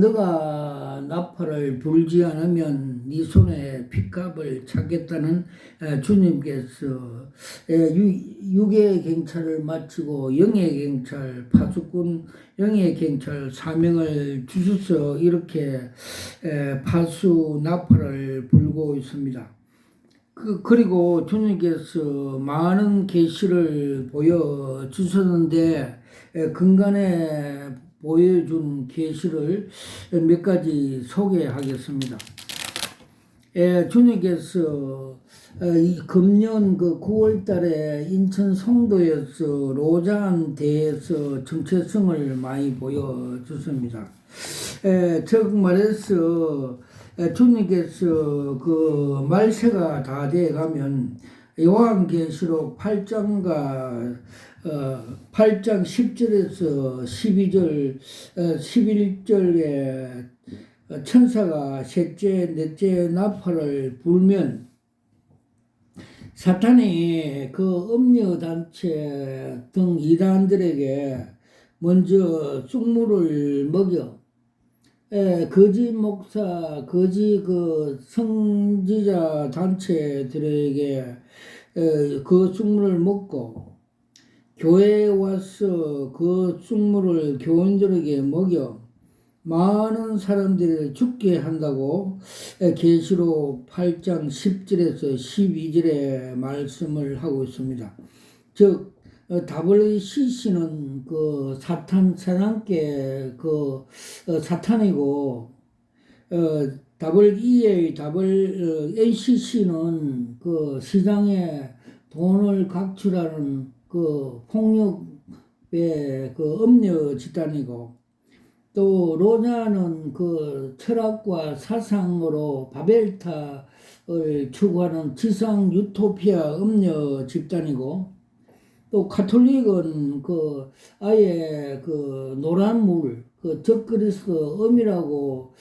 너가 나팔을 불지 않으면 네 손에 핏값을 찾겠다는 주님께서 육의 경찰을 마치고 영의 경찰, 파수꾼 영의 경찰 사명을 주셔서 이렇게 파수 나팔을 불고 있습니다. 그리고 주님께서 많은 계시를 보여주셨는데 근간에 보여준 계시를 몇 가지 소개하겠습니다. 주님께서 금년 9월 달에 인천 송도에서 로잔대에서 정체성을 많이 보여주십니다. 즉 말해서 주님께서 그 말세가 다 돼 가면 요한계시록 8장과 8장 10절에서 12절 11절에 천사가 셋째 넷째 나팔을 불면 사탄이 그 음녀단체 등 이단들에게 먼저 쑥물을 먹여 거짓 목사, 거짓 그 성지자 단체들에게 그 쑥물을 먹고 교회에 와서 그 쑥물을 교인들에게 먹여 많은 사람들이 죽게 한다고 계시록 8장 10절에서 12절에 말씀을 하고 있습니다. 즉 WCC는 그 사탄 사단계 그 사탄이고 WACC는 그 시장에 돈을 각출하는 그 폭력의 그 음료 집단이고 또 로자는 그 철학과 사상으로 바벨탑을 추구하는 지상 유토피아 음료 집단이고 또 카톨릭은 그 아예 그 노란 물, 그 적그리스도 음이라고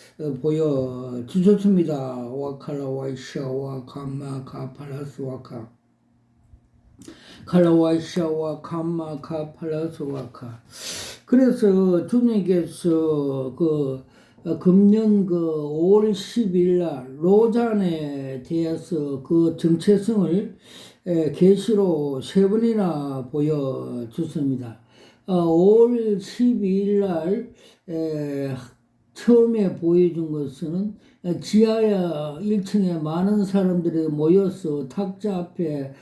보여주셨습니다. 와칼라와이샤와 감마 카팔라스와카 칼라와이샤와 감마 카팔라스와카. 그래서 주님께서 금년 5월 10일 날 로잔에 대해서 그 정체성을 계시로 3번이나 보여줬습니다. 5월 12일 날 처음에 보여준 것은 지하 1층에 많은 사람들이 모여서 탁자 앞에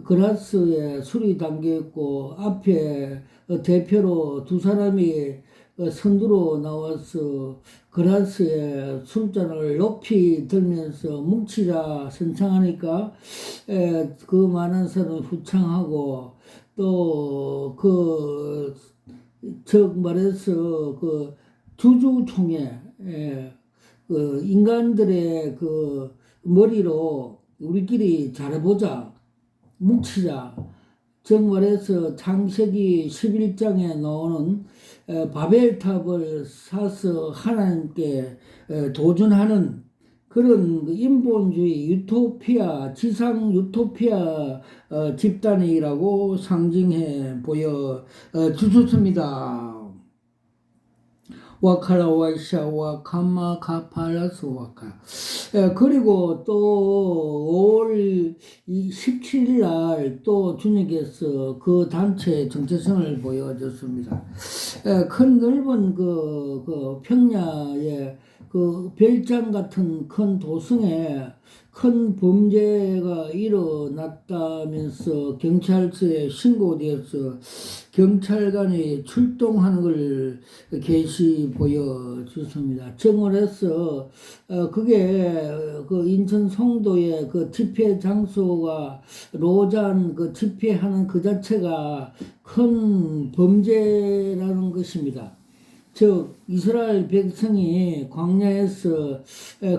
그라스에 술이 담겨있고 앞에 대표로 두 사람이 선두로 나와서 그라스에 술잔을 높이 들면서 뭉치자 선창하니까 그 많은 사람을 후창하고 또 즉 말해서 그 주주총회 그 인간들의 그 머리로 우리끼리 잘해보자 뭉치자 즉 말해서 창세기 11장에 나오는 바벨탑을 사서 하나님께 도전하는 그런 인본주의 유토피아 지상 유토피아 집단이라고 상징해 보여 주셨습니다. 와칼라와이샤와 감마 카팔라스와카. 그리고 또 5월 17일 날 또 주님께서 그 단체의 정체성을 보여줬습니다. 큰 넓은 그 평야에 그 별장 같은 큰 도성에 큰 범죄가 일어났다면서 경찰서에 신고되어서 경찰관이 출동하는 걸 계시 보여줬습니다. 정원에서 그게 그 인천 송도의 그 집회 장소가 로잔 그 집회하는 그 자체가 큰 범죄라는 것입니다. 즉 이스라엘 백성이 광야에서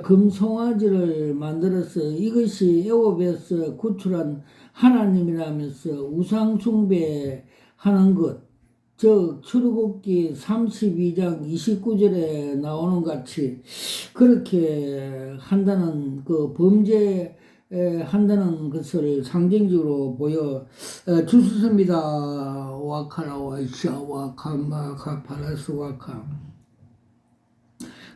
금송아지를 만들어서 이것이 애굽에서 구출한 하나님이라면서 우상 숭배하는 것, 즉 출애굽기 32장 29절에 나오는 같이 그렇게 한다는 그 범죄 한다는 것을 상징적으로 보여 주셨습니다. 와카라와 이샤 와카마 카파라스 와카.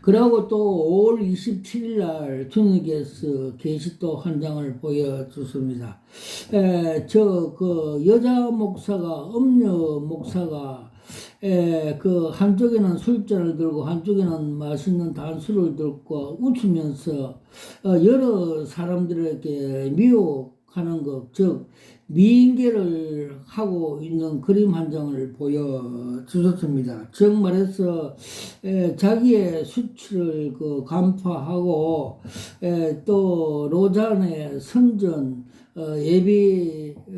그리고 또 5월 27일 날 주님께서 계시록 한 장을 보여줬습니다. 그 여자 목사가, 음녀 목사가, 그 한쪽에는 술잔을 들고 한쪽에는 맛있는 단술을 들고 웃으면서 여러 사람들에게 미혹하는 것, 즉 미인계를 하고 있는 그림 한 장을 보여주셨습니다. 즉 말해서 자기의 수치를 그 간파하고 또 로잔의 선전 예비할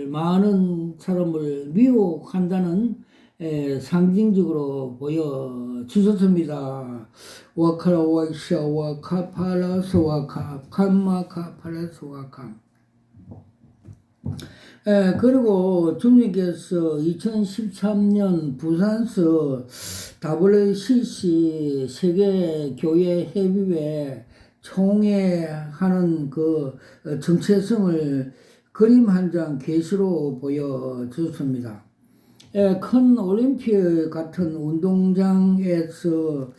많은 사람을 미혹한다는 상징적으로 보여주셨습니다. 와카라 와이샤 와카파라스 와카 칸마카파라스 와카. 그리고 주님께서 2013년 부산서 WCC 세계교회 협의회 총회하는 그 정체성을 그림 한 장 계시로 보여주셨습니다. 큰 올림픽 같은 운동장에서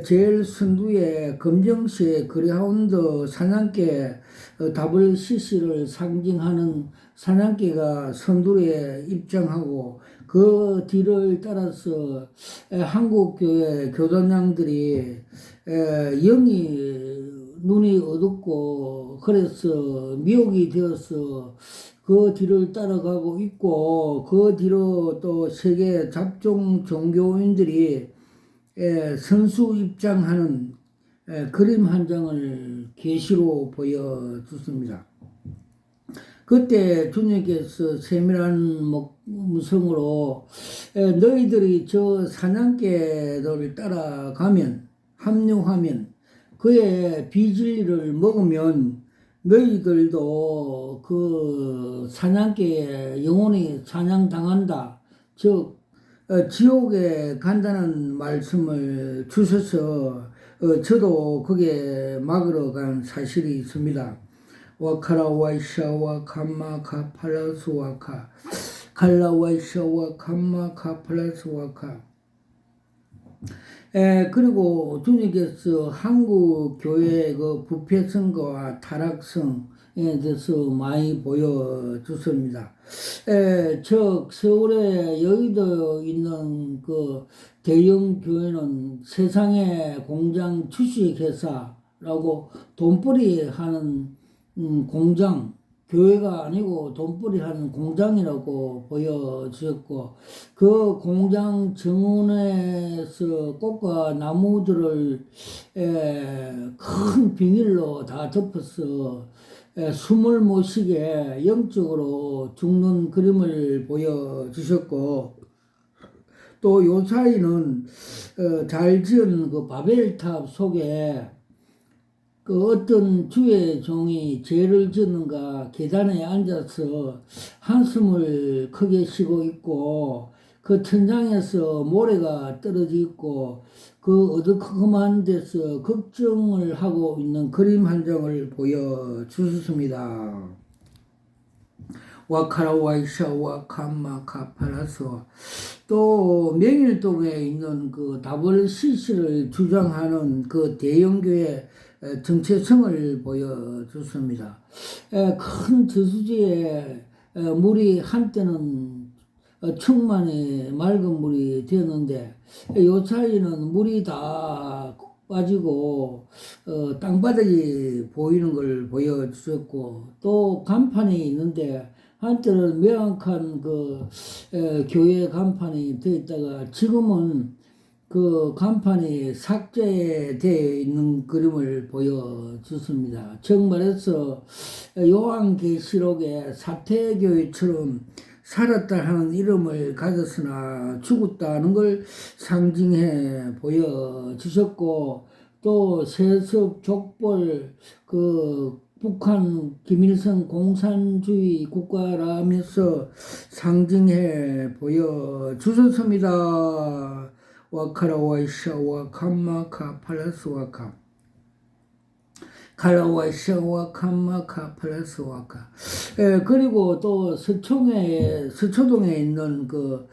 제일 선두의 검정색 그레하운드 사냥개 WCC를 상징하는 사냥개가 선두에 입장하고 그 뒤를 따라서 한국교회 교단장들이 영이 눈이 어둡고 그래서 미혹이 되어서 그 뒤를 따라가고 있고 그 뒤로 또 세계 잡종 종교인들이 선수 입장하는 그림 한 장을 계시로 보여줬습니다. 그때 주님께서 세밀한 음성으로 너희들이 저 사냥개를 따라가면 합류하면 그의 비진리를 먹으면 너희들도 그 사냥개에 영원히 사냥당한다. 즉 지옥에 간다는 말씀을 주셔서 저도 그게 막으러 간 사실이 있습니다. 와카라 와이샤와 감마 카팔라스 와카 칼라 와이샤와 감마 카팔라스 와카. 그리고 주님께서 한국 교회의 그 부패성과 타락성에 대해서 많이 보여주십니다. 즉 서울에 여의도에 있는 그 대형 교회는 세상의 공장 주식회사라고 돈벌이 하는 공장, 교회가 아니고 돈벌이 하는 공장이라고 보여주셨고, 그 공장 정원에서 꽃과 나무들을 큰 비닐로 다 덮어서 숨을 못 쉬게 영적으로 죽는 그림을 보여주셨고, 또 요 사이는 잘 지은 그 바벨탑 속에 그 어떤 주의 종이 죄를 짓는가 계단에 앉아서 한숨을 크게 쉬고 있고 그 천장에서 모래가 떨어져 있고 그 어두컴컴한 데서 걱정을 하고 있는 그림 한 장을 보여주셨습니다. 와카라와이샤 와카마카파라서 또 명일동에 있는 그 WCC를 주장하는 그 대형교회 정체성을 보여줬습니다. 큰 저수지에 물이 한때는 충만히 맑은 물이 되었는데 요 사이는 물이 다 빠지고 땅바닥이 보이는 걸 보여주셨고 또 간판이 있는데 한때는 명확한 그 교회 간판이 되어 있다가 지금은 그 간판이 삭제되어 있는 그림을 보여줬습니다. 즉 말해서 요한계시록의 사태교회처럼 살았다 하는 이름을 가졌으나 죽었다는 걸 상징해 보여주셨고, 또 세습 족벌 북한 김일성 공산주의 국가라면서 상징해 보여주셨습니다. 와카라와이샤와 캄마카 팔라스와카 칼라와이샤와 캄마카 팔라스와카. 그리고 또 서초동에 있는 그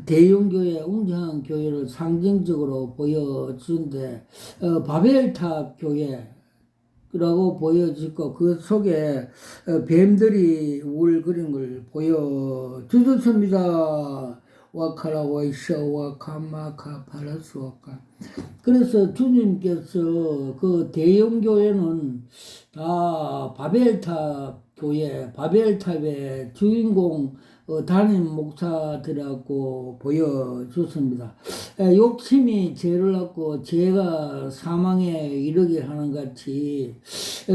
대형교회, 웅장한 교회를 상징적으로 보여주는데, 바벨탑 교회라고 보여지고, 그 속에 뱀들이 우글거리는 걸 보여주셨습니다. 와카라와이샤와 캄마카 팔라스와카. 그래서 주님께서 그 대형교회는 다 바벨탑 교회, 바벨탑의 주인공 담임 목사들하고 보여줬습니다. 욕심이 죄를 낳고 죄가 사망에 이르게 하는 같이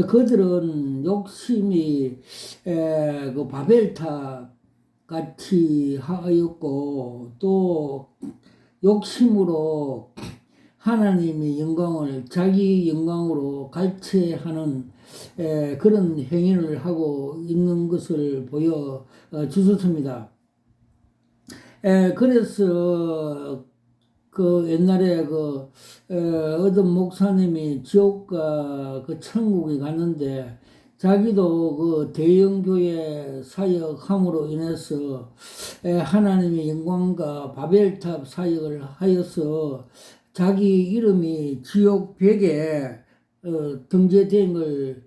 그들은 욕심이 그 바벨탑 같이 하였고, 또 욕심으로 하나님의 영광을 자기 영광으로 갈취하는 그런 행위를 하고 있는 것을 보여주셨습니다. 그래서 그 옛날에 어떤 목사님이 지옥과 그 천국에 갔는데, 자기도 그 대형교회 사역함으로 인해서 하나님의 영광과 바벨탑 사역을 하여서 자기 이름이 지옥 벽에 등재된 걸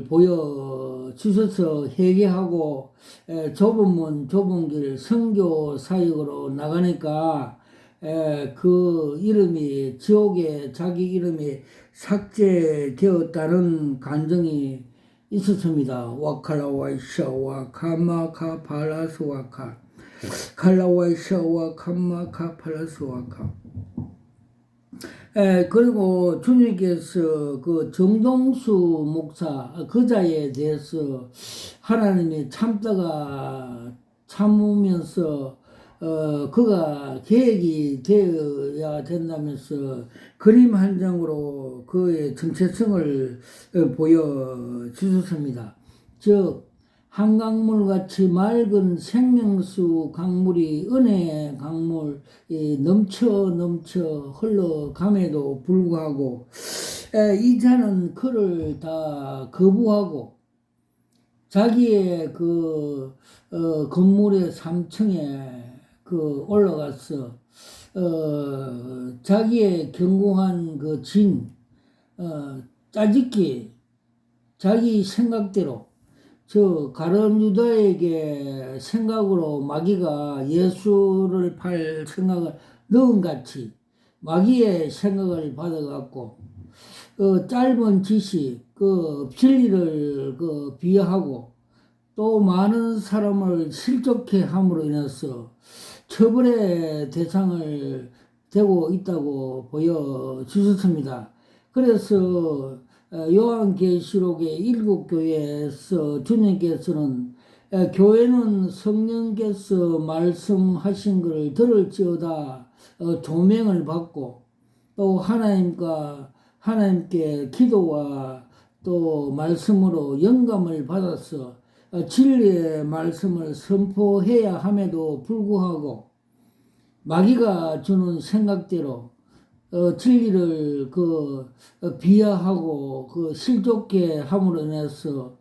보여주셔서 회개하고 좁은 문 좁은 길 선교 사역으로 나가니까 그 이름이 지옥에 자기 이름이 삭제되었다는 감정이 있었습니다. 와칼라와이샤와 카마카 팔라스와카 칼라와이샤와 카마카 팔라스와카. 그리고 주님께서 그 정동수 목사 그자에 대해서 하나님이 참다가 참으면서 그가 계획이 되어야 된다면서 그림 한 장으로 그의 정체성을 보여주셨습니다. 즉 한강물같이 맑은 생명수 강물이 은혜 강물이 넘쳐 흘러감에도 불구하고 이자는 그를 다 거부하고 자기의 건물의 3층에 올라가서 자기의 견고한 짜집기 자기 생각대로 가룟 유다에게 생각으로 마귀가 예수를 팔 생각을 넣은 같이 마귀의 생각을 받아갖고 짧은 지식 진리를 비하하고 또 많은 사람을 실족해 함으로 인해서 처벌의 대상을 되고 있다고 보여주셨습니다. 그래서 요한계시록의 7교회에서 주님께서는 교회는 성령께서 말씀하신 것을 들을지어다 조명을 받고 또 하나님께 기도와 또 말씀으로 영감을 받아서 진리의 말씀을 선포해야 함에도 불구하고 마귀가 주는 생각대로 진리를 비하하고 실족해 함으로 인해서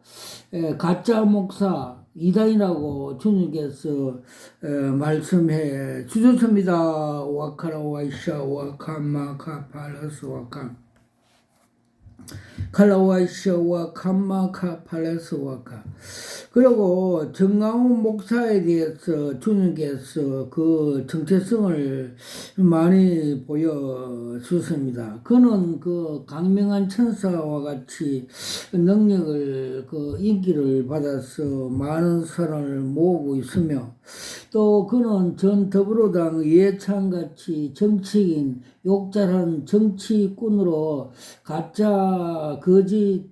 가짜 목사 이단이라고 주님께서 말씀해 주셨습니다. 와카라 와이샤 와카마 카팔라스 와카 칼라와이샤와 캄마카 팔라스와카. 그리고 정강훈 목사에 대해서 주님께서 그 정체성을 많이 보여주셨습니다. 그는 강명한 천사와 같이 능력을 인기를 받아서 많은 사람을 모으고 있으며 또 그는 전 더불어당 이해찬같이 정치인 욕잘한 정치꾼으로 가짜 거짓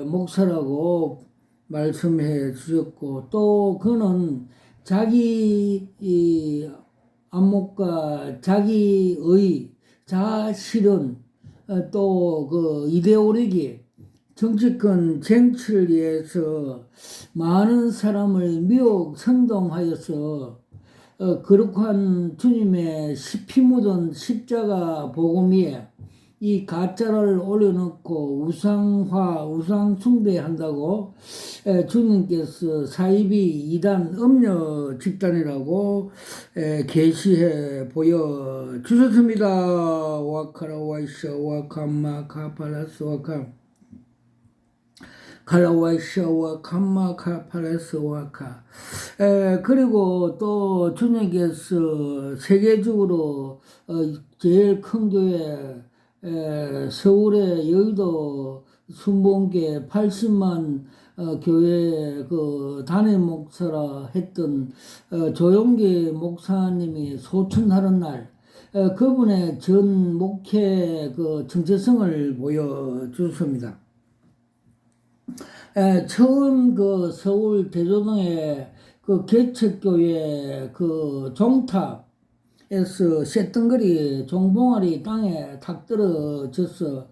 목사라고 말씀해 주셨고 또 그는 자기 이 안목과 자기의 자아실현 또 그 이데올로기 정치권 쟁취를 위해서 많은 사람을 미혹 선동하여서 거룩한 주님의 피 묻은 십자가 복음 위에 이 가짜를 올려놓고 우상화, 우상 숭배한다고 주님께서 사이비 이단 음녀 집단이라고 계시해 보여 주셨습니다. 와카라 와이샤 와카마 카팔라스 와카 칼라와이샤와 캄마카 팔레스와카 그리고 또 주님께서 세계적으로 제일 큰 교회 서울의 여의도 순복음교회 80만 교회 그 단임 목사라 했던 조용기 목사님이 소천하는 날 그분의 전 목회 그 정체성을 보여주셨습니다. 처음 그 서울 대조동에 그 개척교회 그 종탑에서 쇳덩거리 종봉아리 땅에 탁 떨어져서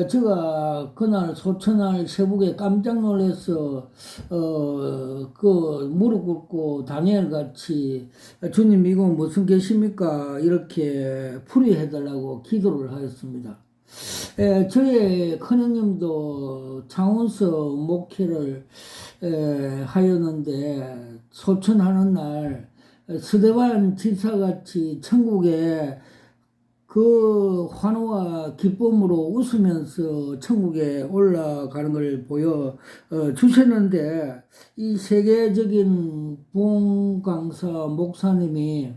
제가 그날 소천할 새벽에 깜짝 놀라서 그 무릎 꿇고 다니엘 같이 주님 이거 무슨 계십니까 이렇게 풀이해달라고 기도를 하였습니다. 저의 큰형님도 창원서 목회를 하였는데 소천하는 날 스데반 지사같이 천국에 그 환호와 기쁨으로 웃으면서 천국에 올라가는 걸 보여 주셨는데 이 세계적인 부흥 강사 목사님이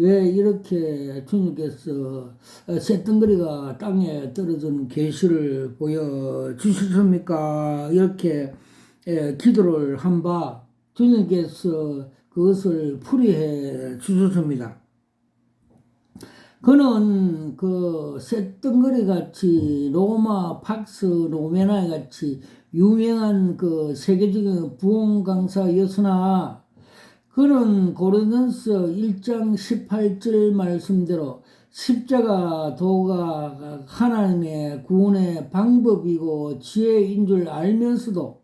왜 이렇게 주님께서 쇳덩거리가 땅에 떨어지는 계시를 보여주셨습니까? 이렇게 기도를 한 바 주님께서 그것을 풀이해 주셨습니다. 그는 그 쇳덩거리 같이 로마 팍스 로메나이 같이 유명한 그 세계적인 부흥 강사였으나 그는 고린도전서 1장 18절 말씀대로 십자가 도가 하나님의 구원의 방법이고 지혜인 줄 알면서도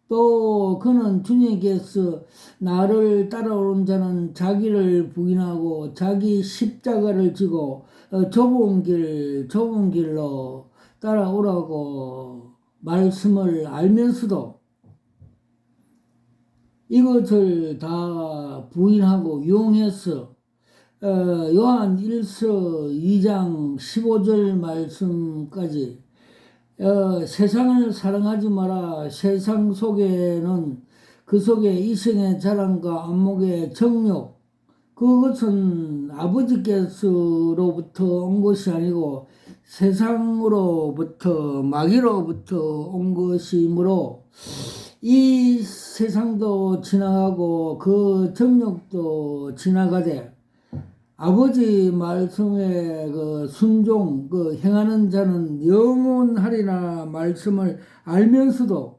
또 그는 주님께서 나를 따라오는 자는 자기를 부인하고 자기 십자가를 지고 좁은 길로 따라오라고 말씀을 알면서도 이것을 다 부인하고 이용해서 요한 1서 2장 15절 말씀까지 세상을 사랑하지 마라. 세상 속에는 그 속에 이생의 자랑과 안목의 정욕 그것은 아버지께서로부터 온 것이 아니고 세상으로부터 마귀로부터 온 것이므로 이 세상도 지나가고 그 정욕도 지나가되 아버지 말씀에 그 순종 그 행하는 자는 영원하리라 말씀을 알면서도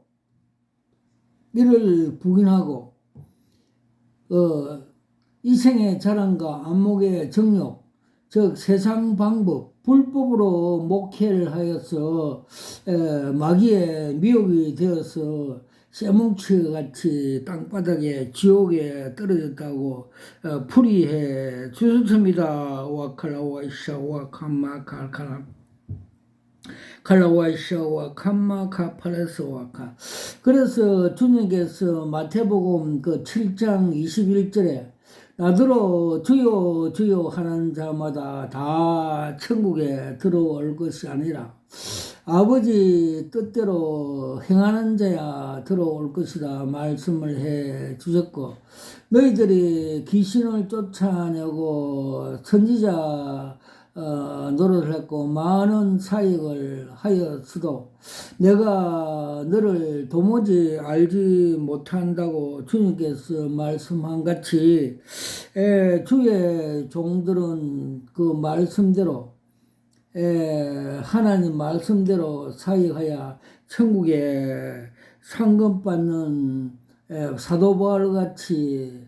이를 부인하고 이생의 자랑과 안목의 정욕 즉 세상 방법 불법으로 목회를 하여서 마귀의 미혹이 되어서 쇠뭉치 같이 땅바닥에 지옥에 떨어졌다고 풀이해 주셨습니다. 와칼라와이샤 와캄마 칼칼라 칼라와이샤 와캄마 카팔레스 와카 그래서 주님께서 마태복음 그 7장 21절에 나더러 주여 주여 하는 자마다 다 천국에 들어올 것이 아니라 아버지 뜻대로 행하는 자야 들어올 것이다 말씀을 해 주셨고 너희들이 귀신을 쫓아내고 선지자 노릇을 했고 많은 사역을 하였어도 내가 너를 도무지 알지 못한다고 주님께서 말씀한 같이 주의 종들은 그 말씀대로 하나님 말씀대로 사역하여 천국에 상급받는 사도 바울 같이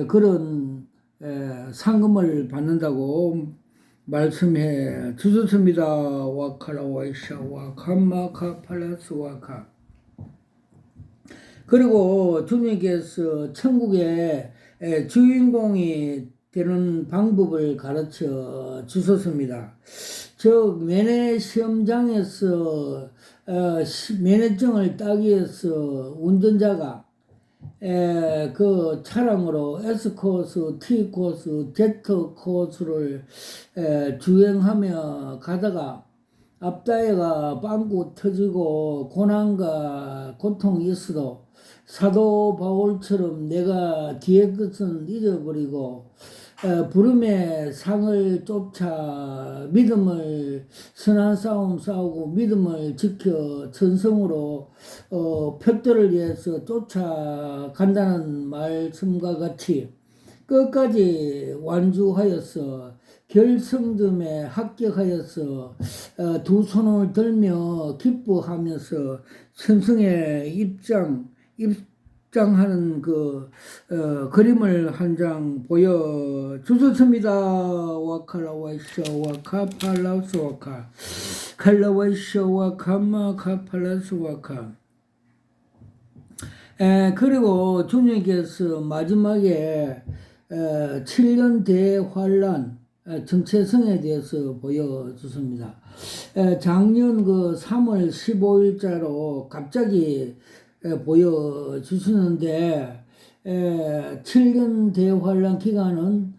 그런 상금을 받는다고 말씀해 주셨습니다. 와카라와이샤와 캄마카 팔라스와카. 그리고 주님께서 천국의 주인공이 되는 방법을 가르쳐 주셨습니다. 즉 면회 시험장에서 면회증을 따기 위해서 운전자가 그 차량으로 S코스, T코스, Z코스를 주행하며 가다가 앞다리가 빵꾸 터지고 고난과 고통이 있어도 사도 바울처럼 내가 뒤에 것은 잊어버리고 부름의 상을 쫓아 믿음을 선한 싸움 싸우고 믿음을 지켜 전성으로 표들을 위해서 쫓아간다는 말씀과 같이 끝까지 완주하여서 결승점에 합격하여서 두 손을 들며 기뻐하면서 천성에 입장하는 그 그림을 한 장 보여 주셨습니다. 와칼라와이샤와 카팔라스와카 칼라와이샤와 카마 카팔라스와카. 그리고 주님께서 마지막에 7년 대환란 정체성에 대해서 보여주십니다. 작년 그 3월 15일자로 갑자기 보여주시는데 7년 대환란 기간은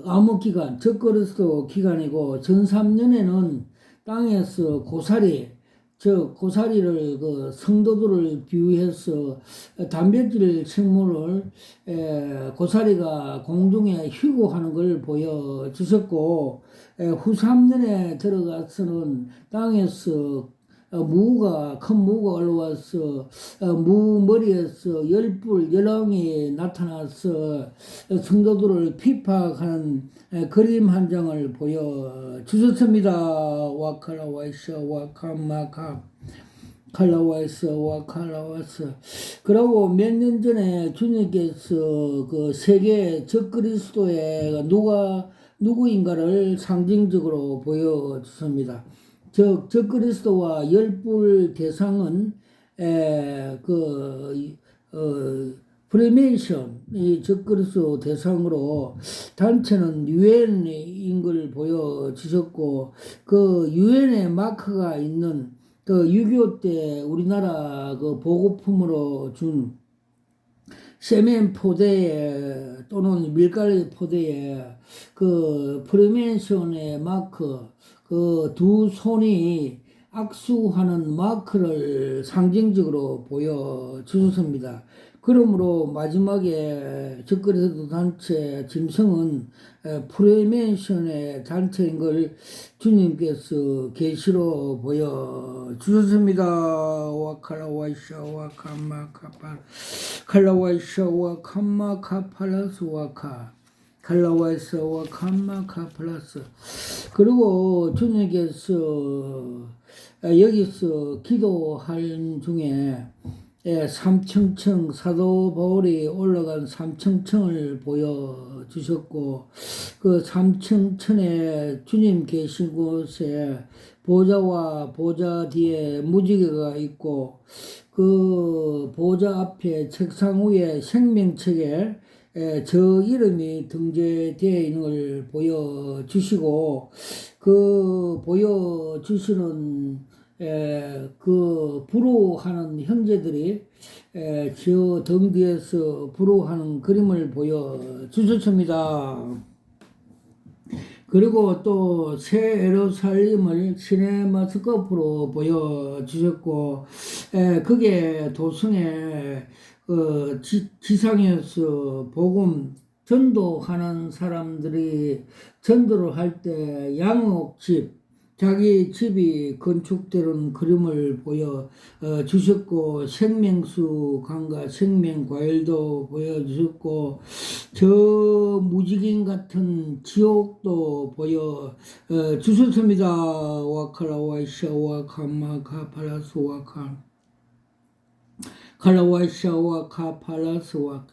암흑기간, 적그리스도 기간이고 전 3년에는 땅에서 고사리를 그 성도들을 비유해서 단백질 식물을 고사리가 공중에 휘고하는 걸 보여주셨고 후 3년에 들어가서는 땅에서 큰 무가 올라와서 무 머리에서 열왕이 나타나서 성도들을 피박하는 그림 한 장을 보여주셨습니다. 와칼라와이샤 와카마카 칼라와이스 와칼라와스. 그리고 몇 년 전에 주님께서 그 세계 적그리스도의 누구인가를 상징적으로 보여주십니다. 적그리스도와 열불 대상은 프리메이션 이 적그리스도 대상으로 단체는 유엔인 걸 보여주셨고 그 유엔의 마크가 있는 그 6.25 때 우리나라 그 보고품으로 준 세멘 포대에 또는 밀가루 포대에 그 프리메이션의 마크 그 두 손이 악수하는 마크를 상징적으로 보여주셨습니다. 그러므로 마지막에 적그리스도 단체 짐승은 프리메이션의 단체인 걸 주님께서 계시로 보여주셨습니다. 와칼라와이샤와 캄마카팔 칼라와이샤와 캄마카팔라스와카 칼라와이샤와 캄마카팔라스. 그리고 주님께서 여기서 기도할 중에 삼층층 사도 바울이 올라간 삼층층을 보여주셨고 그 삼층층에 주님 계신 곳에 보좌와 보좌 뒤에 무지개가 있고 그 보좌 앞에 책상 위에 생명책에 저 이름이 등재되어 있는 걸 보여주시고 그 보여주시는 그 부러워하는 형제들이 저 등 뒤에서 부러워하는 그림을 보여주셨습니다. 그리고 또 새 예루살렘을 시네마스코프로 보여주셨고 그게 도성에 지상에서 복음 전도하는 사람들이 전도를 할 때 양옥집 자기 집이 건축되는 그림을 보여주셨고 생명수 강과 생명과일도 보여주셨고 저 무지개 같은 지옥도 보여주셨습니다. 와칼라와이샤와 캄마카팔라스와카 칼라와샤와 카팔라스와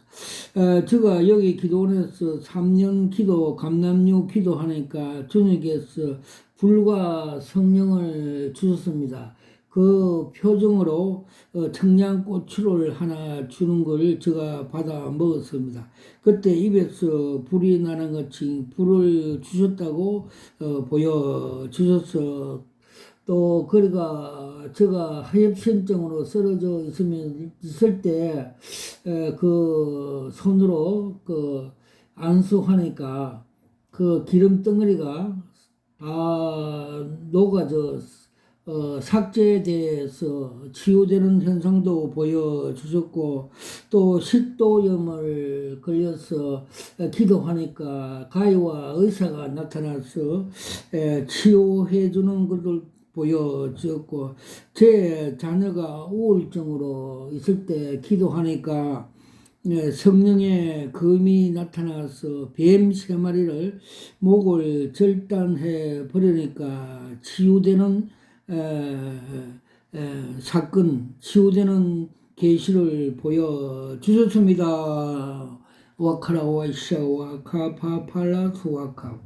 제가 여기 기도원에서 3년 기도 감남유 기도하니까 주님께서 불과 성령을 주셨습니다. 그 표정으로 청양고추를 하나 주는 걸 제가 받아 먹었습니다. 그때 입에서 불이 나는 것이 불을 주셨다고 보여주셔서 또 그러니까 제가 하엽신증으로 쓰러져 있을 때 그 손으로 그 안수하니까 그 기름 덩어리가 다 녹아져 삭제돼서 치유되는 현상도 보여주셨고 또 식도염을 걸려서 기도하니까 가위와 의사가 나타나서 치유해 주는 것을 보여주었고 제 자녀가 우울증으로 있을 때 기도하니까 성령의 검이 나타나서 뱀 3마리를 목을 절단해 버리니까 치유되는 사건, 치유되는 계시를 보여주셨습니다. 와카라와샤와 카파팔라수와카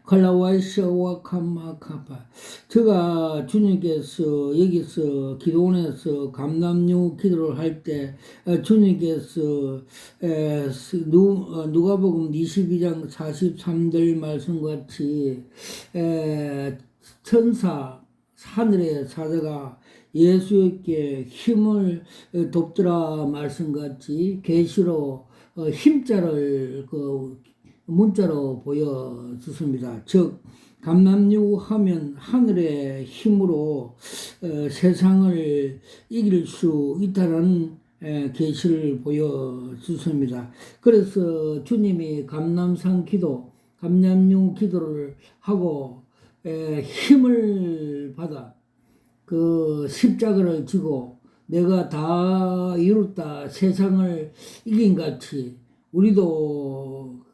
칼라와이샤와 캄마카파. 제가 주님께서 여기서 기도원에서 감남유 기도를 할 때 주님께서 누가복음 22장 43절 말씀같이 천사 하늘의 사자가 예수에게 힘을 돕더라 말씀같이 계시로 힘자를 문자로 보여주습니다. 즉 감남유 하면 하늘의 힘으로 세상을 이길 수 있다는 계시를 보여주습니다. 그래서 주님이 감남산 기도, 감남유 기도를 하고 힘을 받아 그 십자가를 지고 내가 다 이뤘다 세상을 이긴 같이 우리도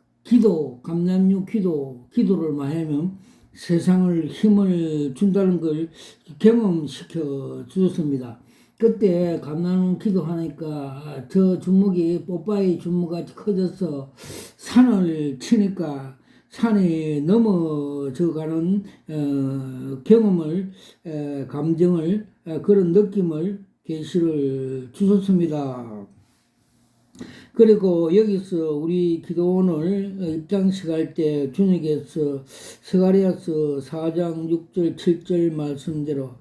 감남유 기도를 많이 하면 세상을 힘을 준다는 걸 경험시켜 주셨습니다. 그때 감남유 기도하니까 저 주먹이 뽀빠이 주먹같이 커져서 산을 치니까 산이 넘어져 가는 경험을 감정을 그런 느낌을 계시를 주셨습니다. 그리고 여기서 우리 기도원을 입장식할 때 주님께서 스가랴서 4장 6절 7절 말씀대로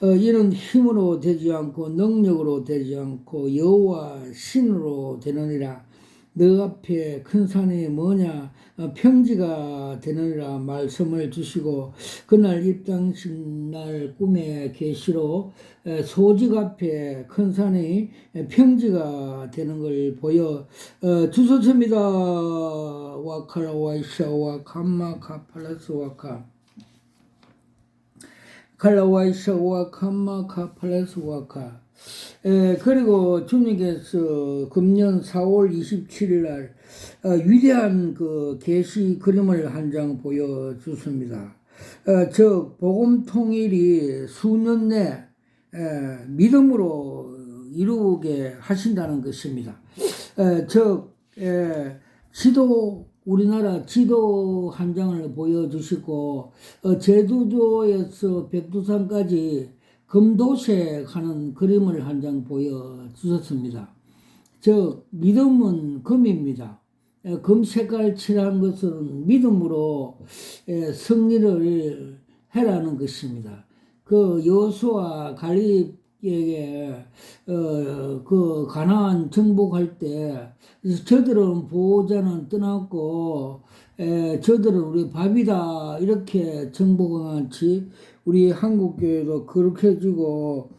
이는 힘으로 되지 않고 능력으로 되지 않고 여호와 신으로 되느니라. 너 앞에 큰 산이 뭐냐 평지가 되느니라 말씀을 주시고 그날 입당식 날 꿈의 계시로 소직 앞에 큰 산이 평지가 되는 걸 보여 주셨습니다. 와카라 와이샤와 캄마 카팔라스 와카 칼라와이샤와 캄마 카팔라스 와카 그리고 주님께서 금년 4월 27일 날 위대한 그 계시 그림을 한 장 보여주습니다. 즉 복음 통일이 수년 내 믿음으로 이루게 하신다는 것입니다. 즉 우리나라 지도 한 장을 보여주시고 제주도에서 백두산까지 금도색 하는 그림을 한 장 보여주셨습니다. 즉 믿음은 금입니다. 금 색깔 칠한 것은 믿음으로 승리를 해라는 것입니다. 그 여호수아 갈렙에게 그 가나안 정복할 때 저들은 보호자는 떠났고 저들은 우리 밥이다 이렇게 정복한 같이 우리 한국교회도 그렇게 해주고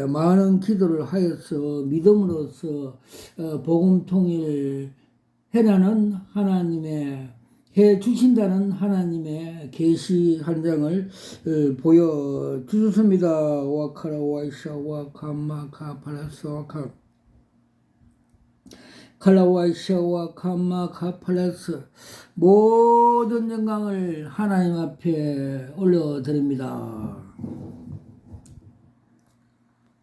많은 기도를 하여서 믿음으로써 복음 통일 해라는 하나님의 해 주신다는 하나님의 계시 한 장을 보여주셨습니다. 와카라 와이샤 와카마 카팔라스 와카 칼라와이샤와 카마 카팔라스 모든 영광을 하나님 앞에 올려드립니다.